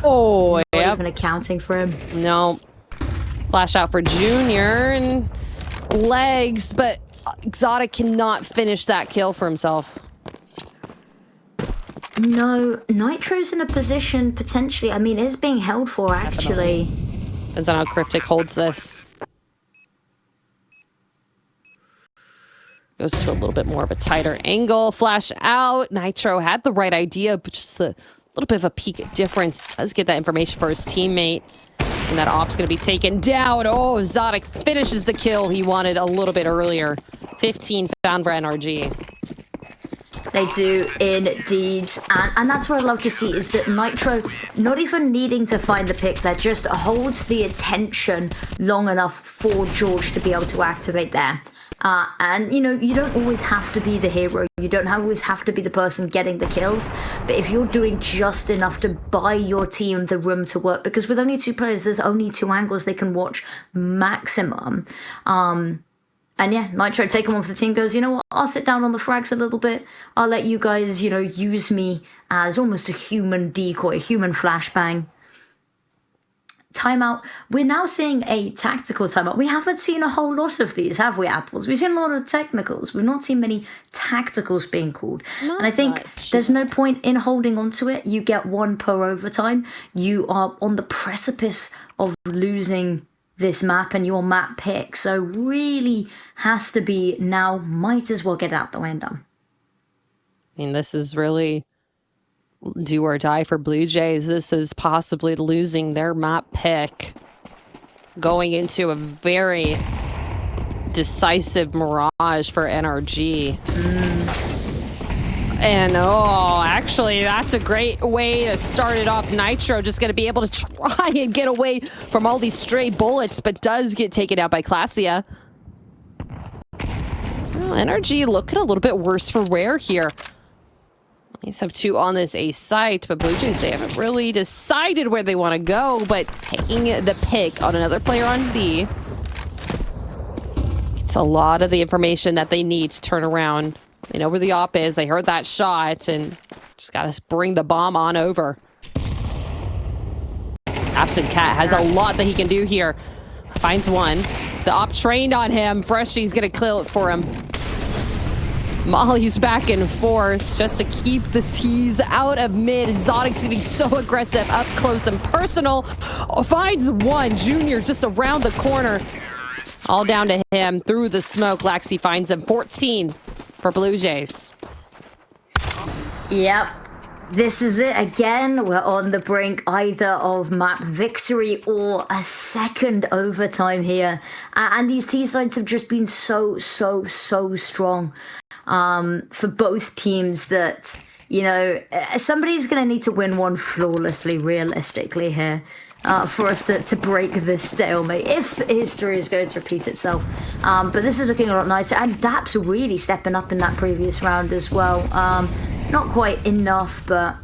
Oh, Not even accounting for him. No. Flash out for Junior, and legs, but Exotic cannot finish that kill for himself. No, Nitro's in a position potentially. I mean, it's being held for actually. Depends on how Cryptic holds this. Goes to a little bit more of a tighter angle. Flash out. Nitro had the right idea, but just a little bit of a peak difference. Does get that information for his teammate. And that op's going to be taken down. Oh, Exotic finishes the kill he wanted a little bit earlier. 15 found for NRG. They do indeed, and that's what I love to see is that Nitro, not even needing to find the pick, that just holds the attention long enough for George to be able to activate there. And you know, you don't always have to be the hero, you don't always have to be the person getting the kills, but if you're doing just enough to buy your team the room to work, because with only 2 players, there's only 2 angles they can watch maximum. And yeah, Nitro, take him off the team, goes, you know what, I'll sit down on the frags a little bit. I'll let you guys, you know, use me as almost a human decoy, a human flashbang. Timeout. We're now seeing a tactical timeout. We haven't seen a whole lot of these, have we, Apples? We've seen a lot of technicals. We've not seen many tacticals being called. And I think there's no point in holding on to it. You get 1 per overtime. You are on the precipice of losing this map and your map pick, so really has to be now. Might as well get out the way and done. I mean, this is really do or die for Blue Jays. This is possibly losing their map pick, going into a very decisive mirage for NRG. And oh, actually, that's a great way to start it off. Nitro just going to be able to try and get away from all these stray bullets, but does get taken out by Classia. Well, NRG looking a little bit worse for wear here. These have 2 on this A site, but Blue Jays, they haven't really decided where they want to go, but taking the pick on another player on B. It's a lot of the information that they need to turn around. They know where the op is. They heard that shot and just got to bring the bomb on over. Absent Cat has a lot that he can do here. Finds one. The op trained on him. Freshy's going to kill it for him. Molly's back and forth just to keep the tease out of mid. Exotic's getting so aggressive, up close and personal. Oh, finds one. Junior just around the corner. All down to him through the smoke. Laxi finds him. 14 for Blue Jays. Yep. This is it again. We're on the brink either of map victory or a second overtime here. And these T-sides have just been so strong for both teams that, you know, somebody's going to need to win one flawlessly, realistically here. For us to break this stalemate, if history is going to repeat itself. But this is looking a lot nicer, and Dap's really stepping up in that previous round as well. Not quite enough, but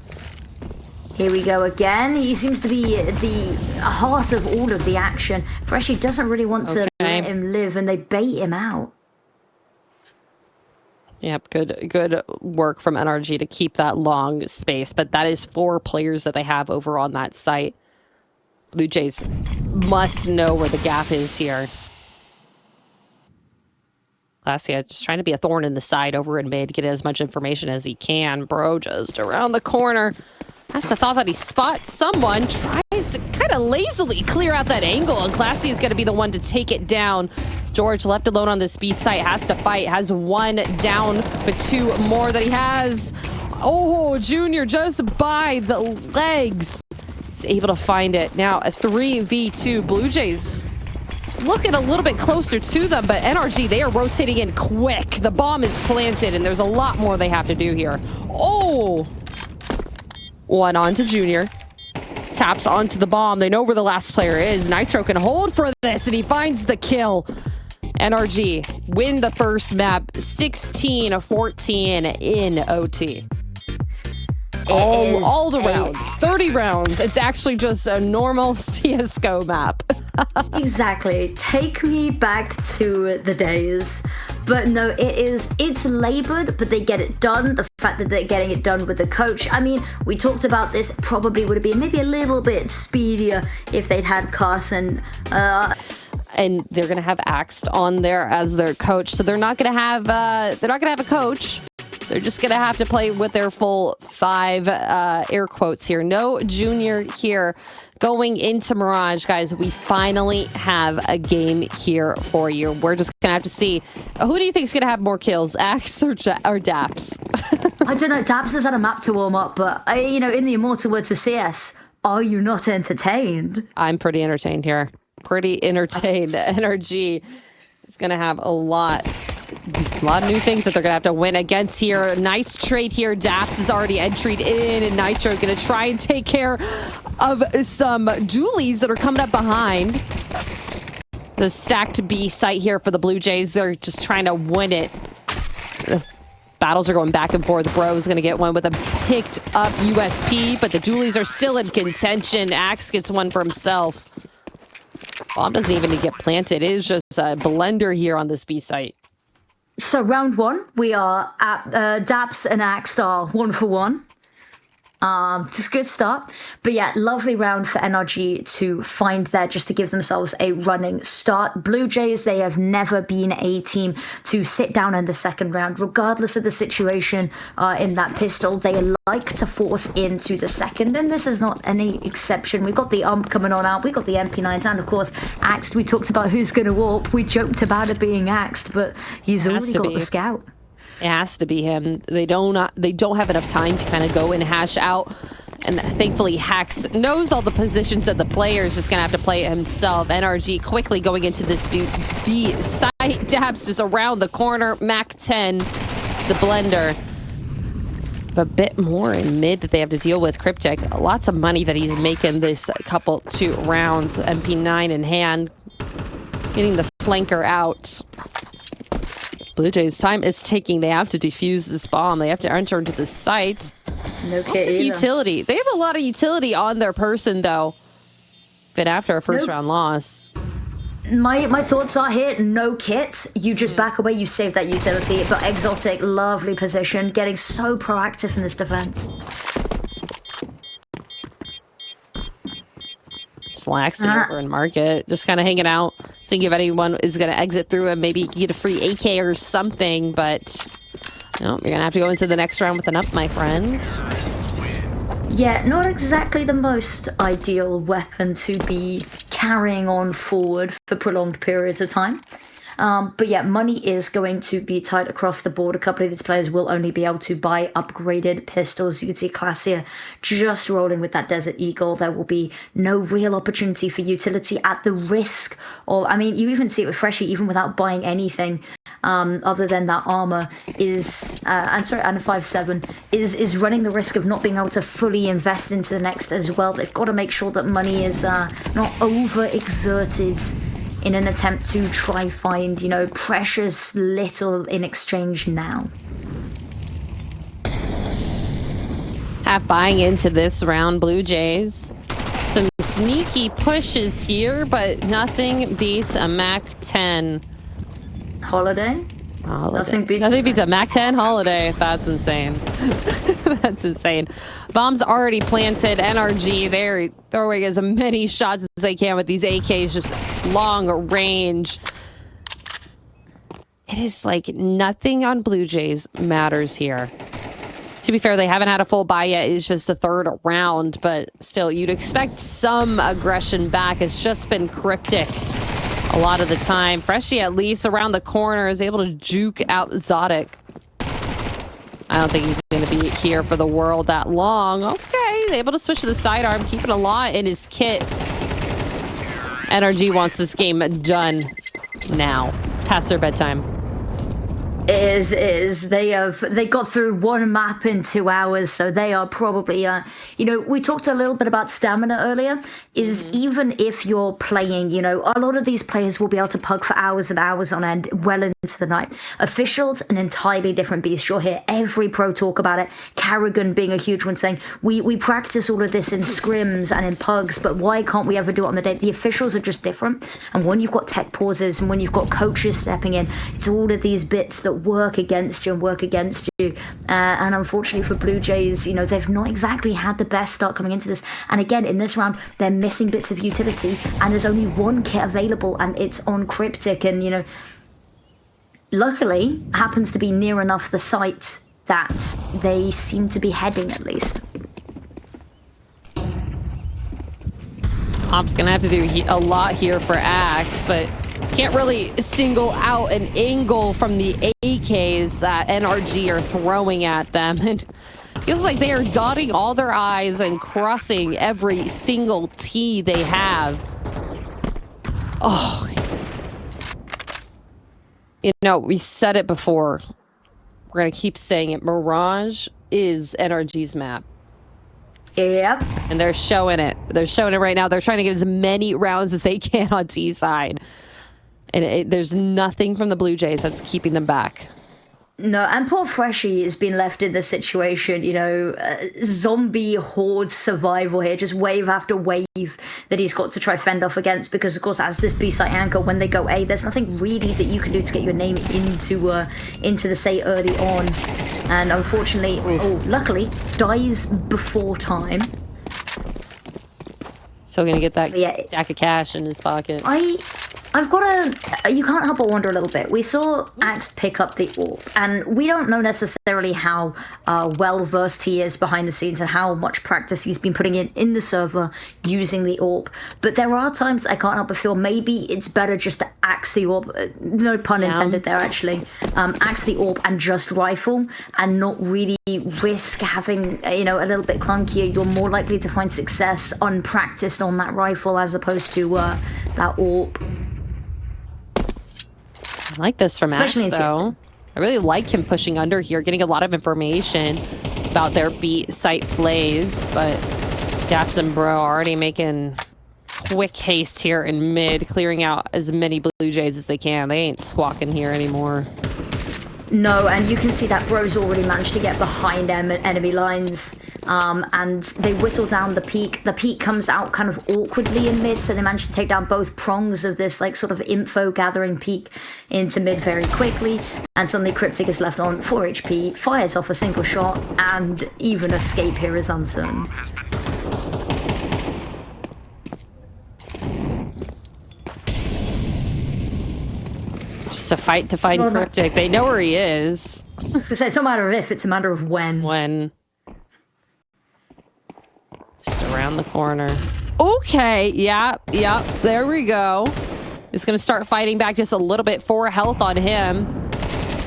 here we go again. He seems to be the heart of all of the action. Freshy doesn't really want to let him live, and they bait him out. Yep, good work from NRG to keep that long space, but that is 4 players that they have over on that site. Blue Jays must know where the gap is here. Classia just trying to be a thorn in the side over in mid, get as much information as he can. Bro just around the corner. Has the thought that he spots someone, tries to kind of lazily clear out that angle, and Classia is going to be the one to take it down. George left alone on this B site, has to fight, has 1 down, but 2 more that he has. Oh, Junior just by the legs. Able to find it. Now a 3v2. Blue Jays looking a little bit closer to them, but NRG, they are rotating in quick. The bomb is planted and there's a lot more they have to do here. Oh, 1 onto Junior, taps onto the bomb. They know where the last player is. Nitro can hold for this and he finds the kill. NRG win the first map 16-14 in OT. All the rounds, 30 rounds. It's actually just a normal CSGO map. Exactly. Take me back to the days. But no, it's labored, but they get it done. The fact that they're getting it done with the coach. I mean, we talked about this, probably would have been maybe a little bit speedier if they'd had Carson. and they're going to have Axed on there as their coach. So they're not going to have a coach. They're just going to have to play with their full 5 air quotes here. No junior here. Going into Mirage, guys, we finally have a game here for you. We're just going to have to see. Who do you think is going to have more kills, Axe or Daps? I don't know. Daps has had a map to warm up, but, in the immortal words of CS, are you not entertained? I'm pretty entertained here. Pretty entertained. NRG is going to have a lot of new things that they're going to have to win against here. Nice trade here. Daps is already entried in, and Nitro going to try and take care of some Julies that are coming up behind. The stacked B site here for the Blue Jays. They're just trying to win it. The battles are going back and forth. Bro is going to get one with a picked up USP, but the Julies are still in contention. Axe gets one for himself. Bomb doesn't even get planted. It is just a blender here on this B site. So round 1, we are at Daps and Axe are 1 for 1. Just a good start. But yeah, lovely round for NRG to find there just to give themselves a running start. Blue Jays, they have never been a team to sit down in the second round, regardless of the situation in that pistol. They like to force into the second, and this is not any exception. We've got the coming on out. We've got the MP9s, and of course, Axed. We talked about who's going to warp. We joked about it being Axed, but he's already got the scout. It has to be him. They don't have enough time to kind of go and hash out. And thankfully, Hax knows all the positions of the players. Just gonna have to play it himself. NRG quickly going into this B site. Dabs just around the corner. Mac 10. It's a blender. A bit more in mid that they have to deal with. Cryptic, lots of money that he's making this couple 2 rounds. MP9 in hand, getting the flanker out. Blue Jays' time is ticking. They have to defuse this bomb. They have to enter into the site. No kit either. Utility. They have a lot of utility on their person, though. But after a first round loss. My thoughts are here, no kit. You just back away, you save that utility. But Exotic, lovely position, getting so proactive in this defense. Slacks over in market, just kind of hanging out, seeing if anyone is going to exit through and maybe get a free AK or something. But no, you're going to have to go into the next round with an up, my friend. Yeah, not exactly the most ideal weapon to be carrying on forward for prolonged periods of time. But yeah, money is going to be tight across the board. A couple of these players will only be able to buy upgraded pistols. You can see Classier just rolling with that Desert Eagle. There will be no real opportunity for utility at the risk of, you even see it with Freshie, even without buying anything other than that armor, and a 5.7 is running the risk of not being able to fully invest into the next as well. They've got to make sure that money is not overexerted in an attempt to try find, precious little in exchange now. Half buying into this round, Blue Jays. Some sneaky pushes here, but nothing beats a Mac 10. Holiday? Nothing beats a Mac 10 Holiday. That's insane. That's insane. Bomb's already planted. NRG, they're throwing as many shots as they can with these AKs, just long range. It is like nothing on Blue Jays matters here. To be fair, they haven't had a full buy yet. It's just the 3rd round, but still, you'd expect some aggression back. It's just been cryptic a lot of the time. Freshie, at least around the corner, is able to juke out Zodic. I don't think he's going to be here for the world that long. Okay, able to switch to the sidearm, keeping a lot in his kit. NRG wants this game done now. It's past their bedtime. They got through 1 map in 2 hours, so they are probably we talked a little bit about stamina earlier. Even if you're playing, a lot of these players will be able to pug for hours and hours on end well into the night. Officials, an entirely different beast. You'll hear every pro talk about it. Carrigan being a huge one, saying we practice all of this in scrims and in pugs, but why can't we ever do it on the day? The officials are just different, and when you've got tech pauses and when you've got coaches stepping in, it's all of these bits that work against you and work against you. And unfortunately for Blue Jays, you know, they've not exactly had the best start coming into this. And again, in this round, they're missing bits of utility, and there's only one kit available, and it's on Cryptic. And, you know, luckily, happens to be near enough the site that they seem to be heading, at least. Op's gonna have to do a lot here for Axe, but can't really single out an angle from the AKs that NRG are throwing at them. And feels like they are dotting all their I's and crossing every single T they have. Oh. You know, we said it before. We're gonna keep saying it. Mirage is NRG's map. Yep. And they're showing it. They're showing it right now. They're trying to get as many rounds as they can on T side. And there's nothing from the Blue Jays that's keeping them back. No, and poor Freshie has been left in this situation, you know, zombie horde survival here, just wave after wave that he's got to try fend off against, because, of course, as this B-site anchor, when they go A, there's nothing really that you can do to get your name into the say early on. And unfortunately, luckily, dies before time. Still gonna get that stack of cash in his pocket. I've got you can't help but wonder a little bit. We saw Axe pick up the AWP, and we don't know necessarily how well-versed he is behind the scenes and how much practice he's been putting in the server using the AWP. But there are times I can't help but feel maybe it's better just to axe the AWP, no pun intended there actually, axe the AWP and just rifle, and not really risk having, you know, a little bit clunkier. You're more likely to find success unpracticed on that rifle as opposed to that AWP. I like this from Axe, though. I really like him pushing under here, getting a lot of information about their beat site plays, but Daps and Bro already making quick haste here in mid, clearing out as many Blue Jays as they can. They ain't squawking here anymore. No, and you can see that Bro's already managed to get behind enemy lines, and they whittle down the peak. The peak comes out kind of awkwardly in mid, so they managed to take down both prongs of this like sort of info gathering peak into mid very quickly, and suddenly Cryptic is left on 4 HP, fires off a single shot, and even escape here is uncertain. Just a fight to find Cryptic. They know where he is. I was gonna say, it's not a matter of if, it's a matter of when. When. Just around the corner. Okay, yeah, there we go. He's gonna start fighting back just a little bit. 4 health on him.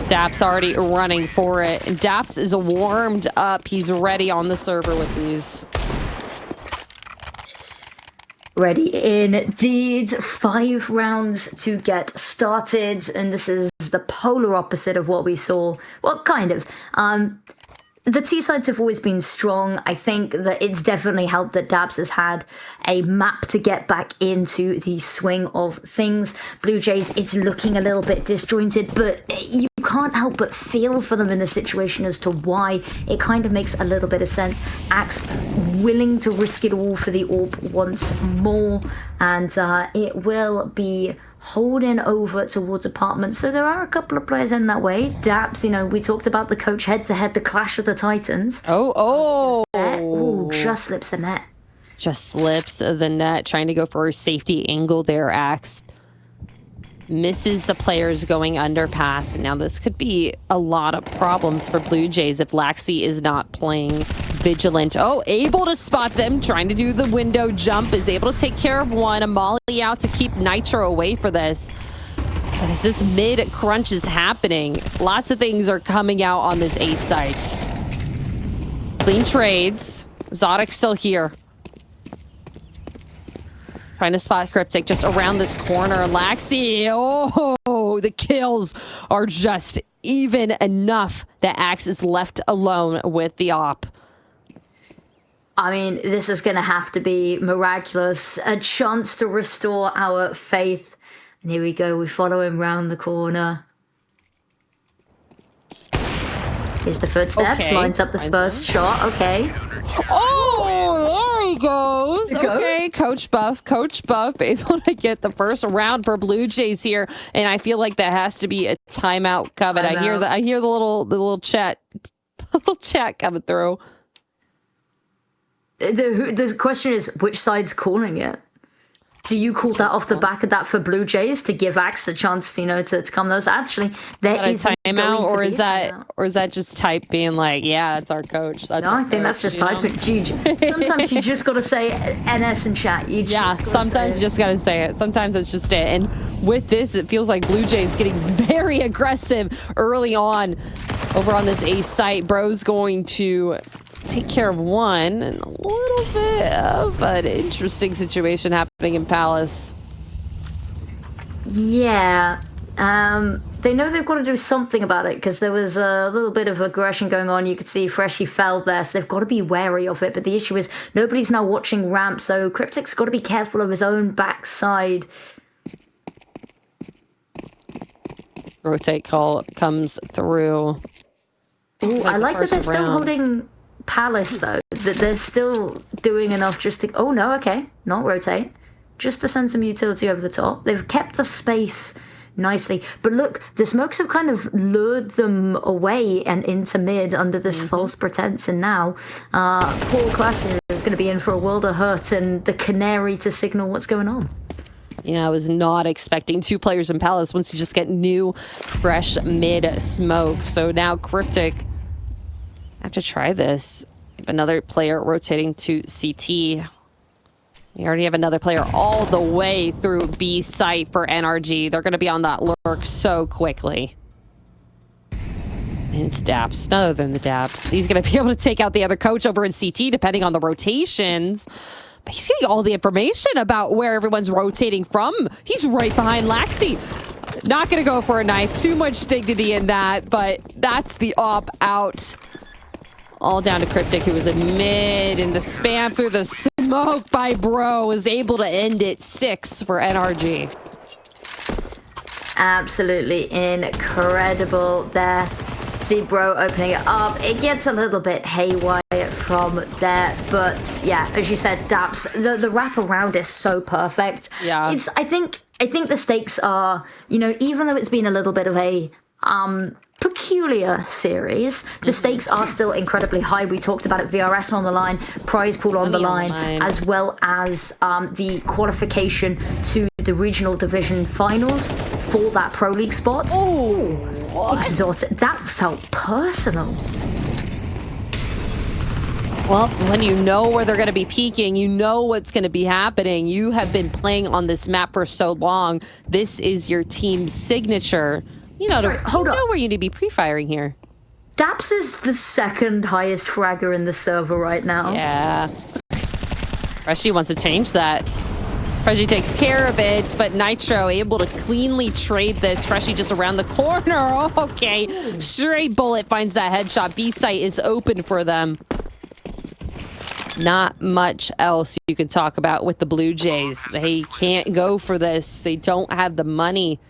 Daps already running for it. And Daps is warmed up. He's ready on the server with these. Ready indeed. 5 rounds to get started, and this is the polar opposite of what we saw. Well, kind of. The T-sides have always been strong. I think that it's definitely helped that Dabs has had a map to get back into the swing of things. Blue Jays, it's looking a little bit disjointed, but you can't help but feel for them in the situation as to why. It kind of makes a little bit of sense. Axe willing to risk it all for the AWP once more, and it will be holding over towards apartments. So there are a couple of players in that way. Daps, you know, we talked about the coach head-to-head, the clash of the titans. Oh. Just slips the net. Just slips the net, trying to go for a safety angle there. Axe misses the players going underpass. Now this could be a lot of problems for Blue Jays if Laxi is not playing vigilant. Oh, able to spot them, trying to do the window jump, is able to take care of one. A molly out to keep Nitro away for this. But as this mid crunch is happening, lots of things are coming out on this A site. Clean trades. Zodic still here. Trying to spot Cryptic just around this corner. Laxi, oh, the kills are just even enough that Axe is left alone with the op. I mean, this is going to have to be miraculous. A chance to restore our faith. And here we go. We follow him round the corner. Here's the footsteps. Okay. Lines up the first shot. Okay. Oh, he goes. Okay, Coach Buff able to get the first round for Blue Jays here, and I feel like that has to be a timeout coming. I hear the little chat coming through. The question is, which side's calling it? Do you call that off the back of that for Blue Jays to give Axe the chance, to come those? Actually, there is a timeout, or is that just type being like, yeah, that's our coach. That's I think that's just typing. Sometimes you just got to say NS in chat. Sometimes you just got to say it. Sometimes that's just it. And with this, it feels like Blue Jays getting very aggressive early on over on this A site. Bro's going to take care of one, and a little bit of an interesting situation happening in Palace. Yeah. They know they've got to do something about it because there was a little bit of aggression going on. You could see Freshie fell there, so they've got to be wary of it. But the issue is nobody's now watching ramp, so Cryptic's got to be careful of his own backside. Rotate call comes through. Ooh, I like that they're still holding Palace, though. That they're still doing enough just to... Oh, no, okay. Not rotate. Just to send some utility over the top. They've kept the space nicely. But look, the smokes have kind of lured them away and into mid under this false pretense. And now, poor Classic is going to be in for a world of hurt and the canary to signal what's going on. Yeah, I was not expecting two players in Palace once you just get new, fresh mid smoke. So now Cryptic... I have to try this. Another player rotating to CT. We already have another player all the way through B site for NRG. They're going to be on that lurk so quickly. And it's Daps, none other than the Daps. He's going to be able to take out the other coach over in CT depending on the rotations. But he's getting all the information about where everyone's rotating from. He's right behind Laxi. Not going to go for a knife. Too much dignity in that, but that's the op out. All down to Cryptic, who was in mid, and the spam through the smoke by Bro is able to end it 6 for NRG. Absolutely incredible there. See Bro opening it up. It gets a little bit haywire from there, but yeah, as you said, Daps, the wrap around is so perfect. Yeah. I think the stakes are, even though it's been a little bit of a peculiar series, the stakes are still incredibly high. We talked about it, VRS on the line, prize pool on the line, as well as the qualification to the regional division finals for that Pro League spot. Oh, exotic. That felt personal. Well, when you know where they're going to be peaking, you know what's going to be happening. You have been playing on this map for so long. This is your team's signature. Hold on. Where you need to be pre-firing here. Daps is the second highest fragger in the server right now. Yeah. Freshie wants to change that. Freshie takes care of it, but Nitro able to cleanly trade this. Freshie just around the corner. Okay. Straight bullet finds that headshot. B-site is open for them. Not much else you can talk about with the Blue Jays. They can't go for this. They don't have the money.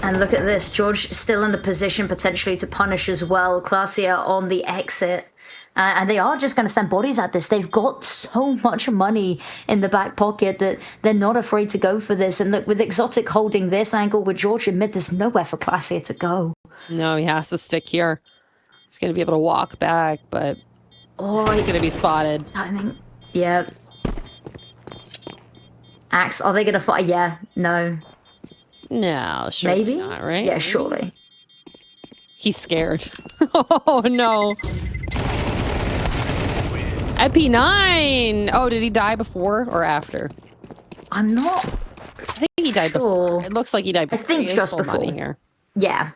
And look at this, George still in a position potentially to punish as well. Classier on the exit. And they are just going to send bodies at this. They've got so much money in the back pocket that they're not afraid to go for this. And look, with Exotic holding this angle with George in mid, there's nowhere for Classier to go. No, he has to stick here. He's going to be able to walk back, but he's going to be spotted. Timing. Yeah. Axe, are they going to fight? Yeah, no. No, sure. Maybe not, right? Yeah, surely. He's scared. Oh no. Epi9. Oh, did he die before or after? I'm not. I think he died before. It looks like he died before. I think just before. Here. Yeah.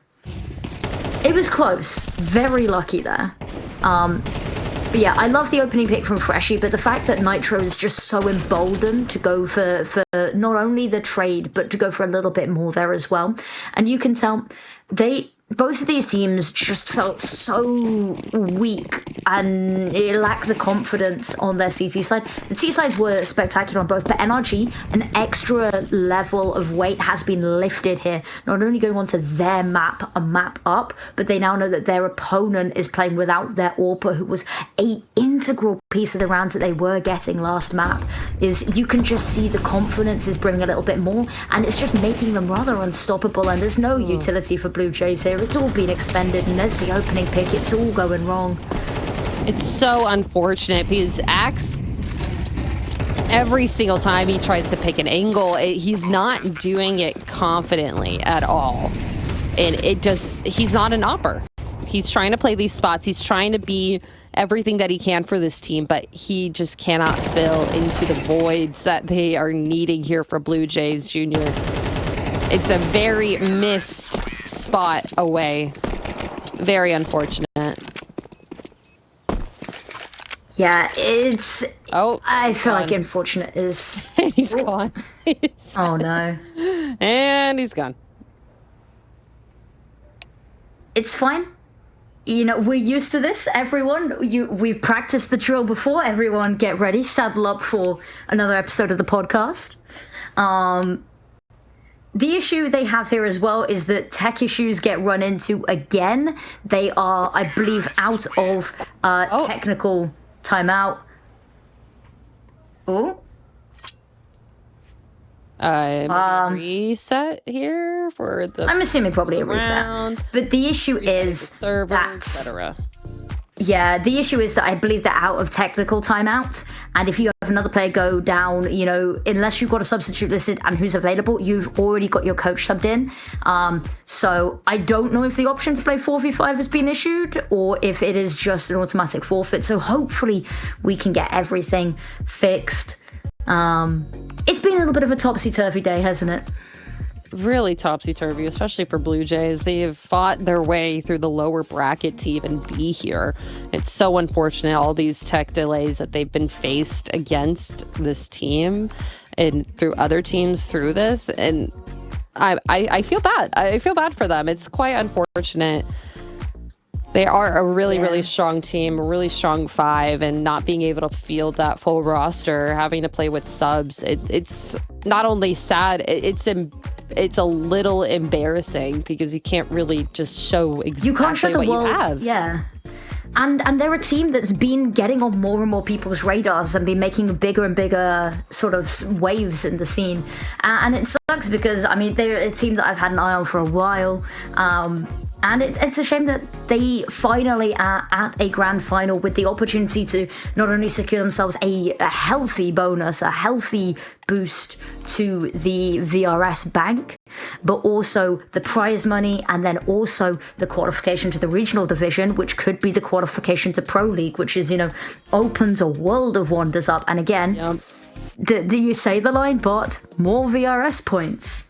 It was close. Very lucky there. But yeah, I love the opening pick from Freshie, but the fact that Nitro is just so emboldened to go for not only the trade, but to go for a little bit more there as well. And you can tell both of these teams just felt so weak and it lacked the confidence on their CT side. The T sides were spectacular on both, but NRG, an extra level of weight has been lifted here. Not only going onto their map, a map up, but they now know that their opponent is playing without their AWPer, who was an integral piece of the rounds that they were getting last map. Is you can just see the confidence is bringing a little bit more, and it's just making them rather unstoppable, and there's no utility for Blue Jays here. It's all been expended, and there's the opening pick. It's all going wrong. It's so unfortunate because Axe, every single time he tries to pick an angle, he's not doing it confidently at all. And he's not an opper. He's trying to play these spots. He's trying to be everything that he can for this team, but he just cannot fill into the voids that they are needing here for Blue Jays Junior. It's a very missed spot away. Very unfortunate. Yeah, it's... Oh, I feel like unfortunate is... He's gone. Oh, no. And he's gone. It's fine. You know, we're used to this, everyone. We've practiced the drill before. Everyone get ready, saddle up for another episode of the podcast. The issue they have here as well is that tech issues get run into again. They are, I believe, out of technical timeout. Oh. Reset here for the. I'm assuming probably a reset. But the issue is server, that, etc. Yeah, the issue is that I believe they're out of technical timeout, and if you have another player go down, you know, unless you've got a substitute listed and who's available, you've already got your coach subbed in. So I don't know if the option to play 4v5 has been issued or if it is just an automatic forfeit. So hopefully we can get everything fixed. It's been a little bit of a topsy-turvy day, hasn't it? Really topsy-turvy, especially for Blue Jays. They have fought their way through the lower bracket to even be here. It's so unfortunate, all these tech delays that they've been faced against this team and through other teams through this. And I feel bad. I feel bad for them. It's quite unfortunate. They are a really strong team, a really strong five, and not being able to field that full roster, having to play with subs. It's not only sad, it's a little embarrassing because you can't really just show exactly you can't show the what world, you have. Yeah. And they're a team that's been getting on more and more people's radars and been making bigger and bigger sort of waves in the scene. And it sucks because, I mean, they're a team that I've had an eye on for a while. And it's a shame that they finally are at a grand final with the opportunity to not only secure themselves a healthy bonus, a healthy boost to the VRS bank, but also the prize money and then also the qualification to the regional division, which could be the qualification to Pro League, which is, you know, opens a world of wonders up. And again, do you say the line, but more VRS points.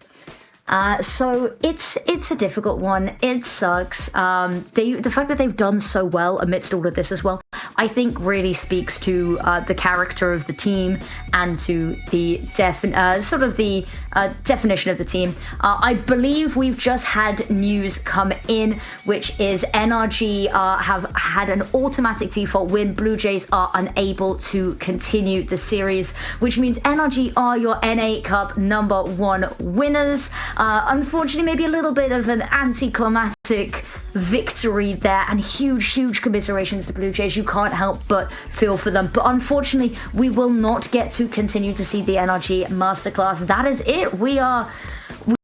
So it's a difficult one. It sucks. The fact that they've done so well amidst all of this as well, I think really speaks to the character of the team and to the definition of the team. I believe we've just had news come in, which is NRG have had an automatic default win. Blue Jays are unable to continue the series, which means NRG are your NA Cup #1 winners. Unfortunately, maybe a little bit of an anticlimactic victory there, and huge commiserations to Blue Jays. You can't help but feel for them. But unfortunately, we will not get to continue to see the NRG Masterclass. That is it. We are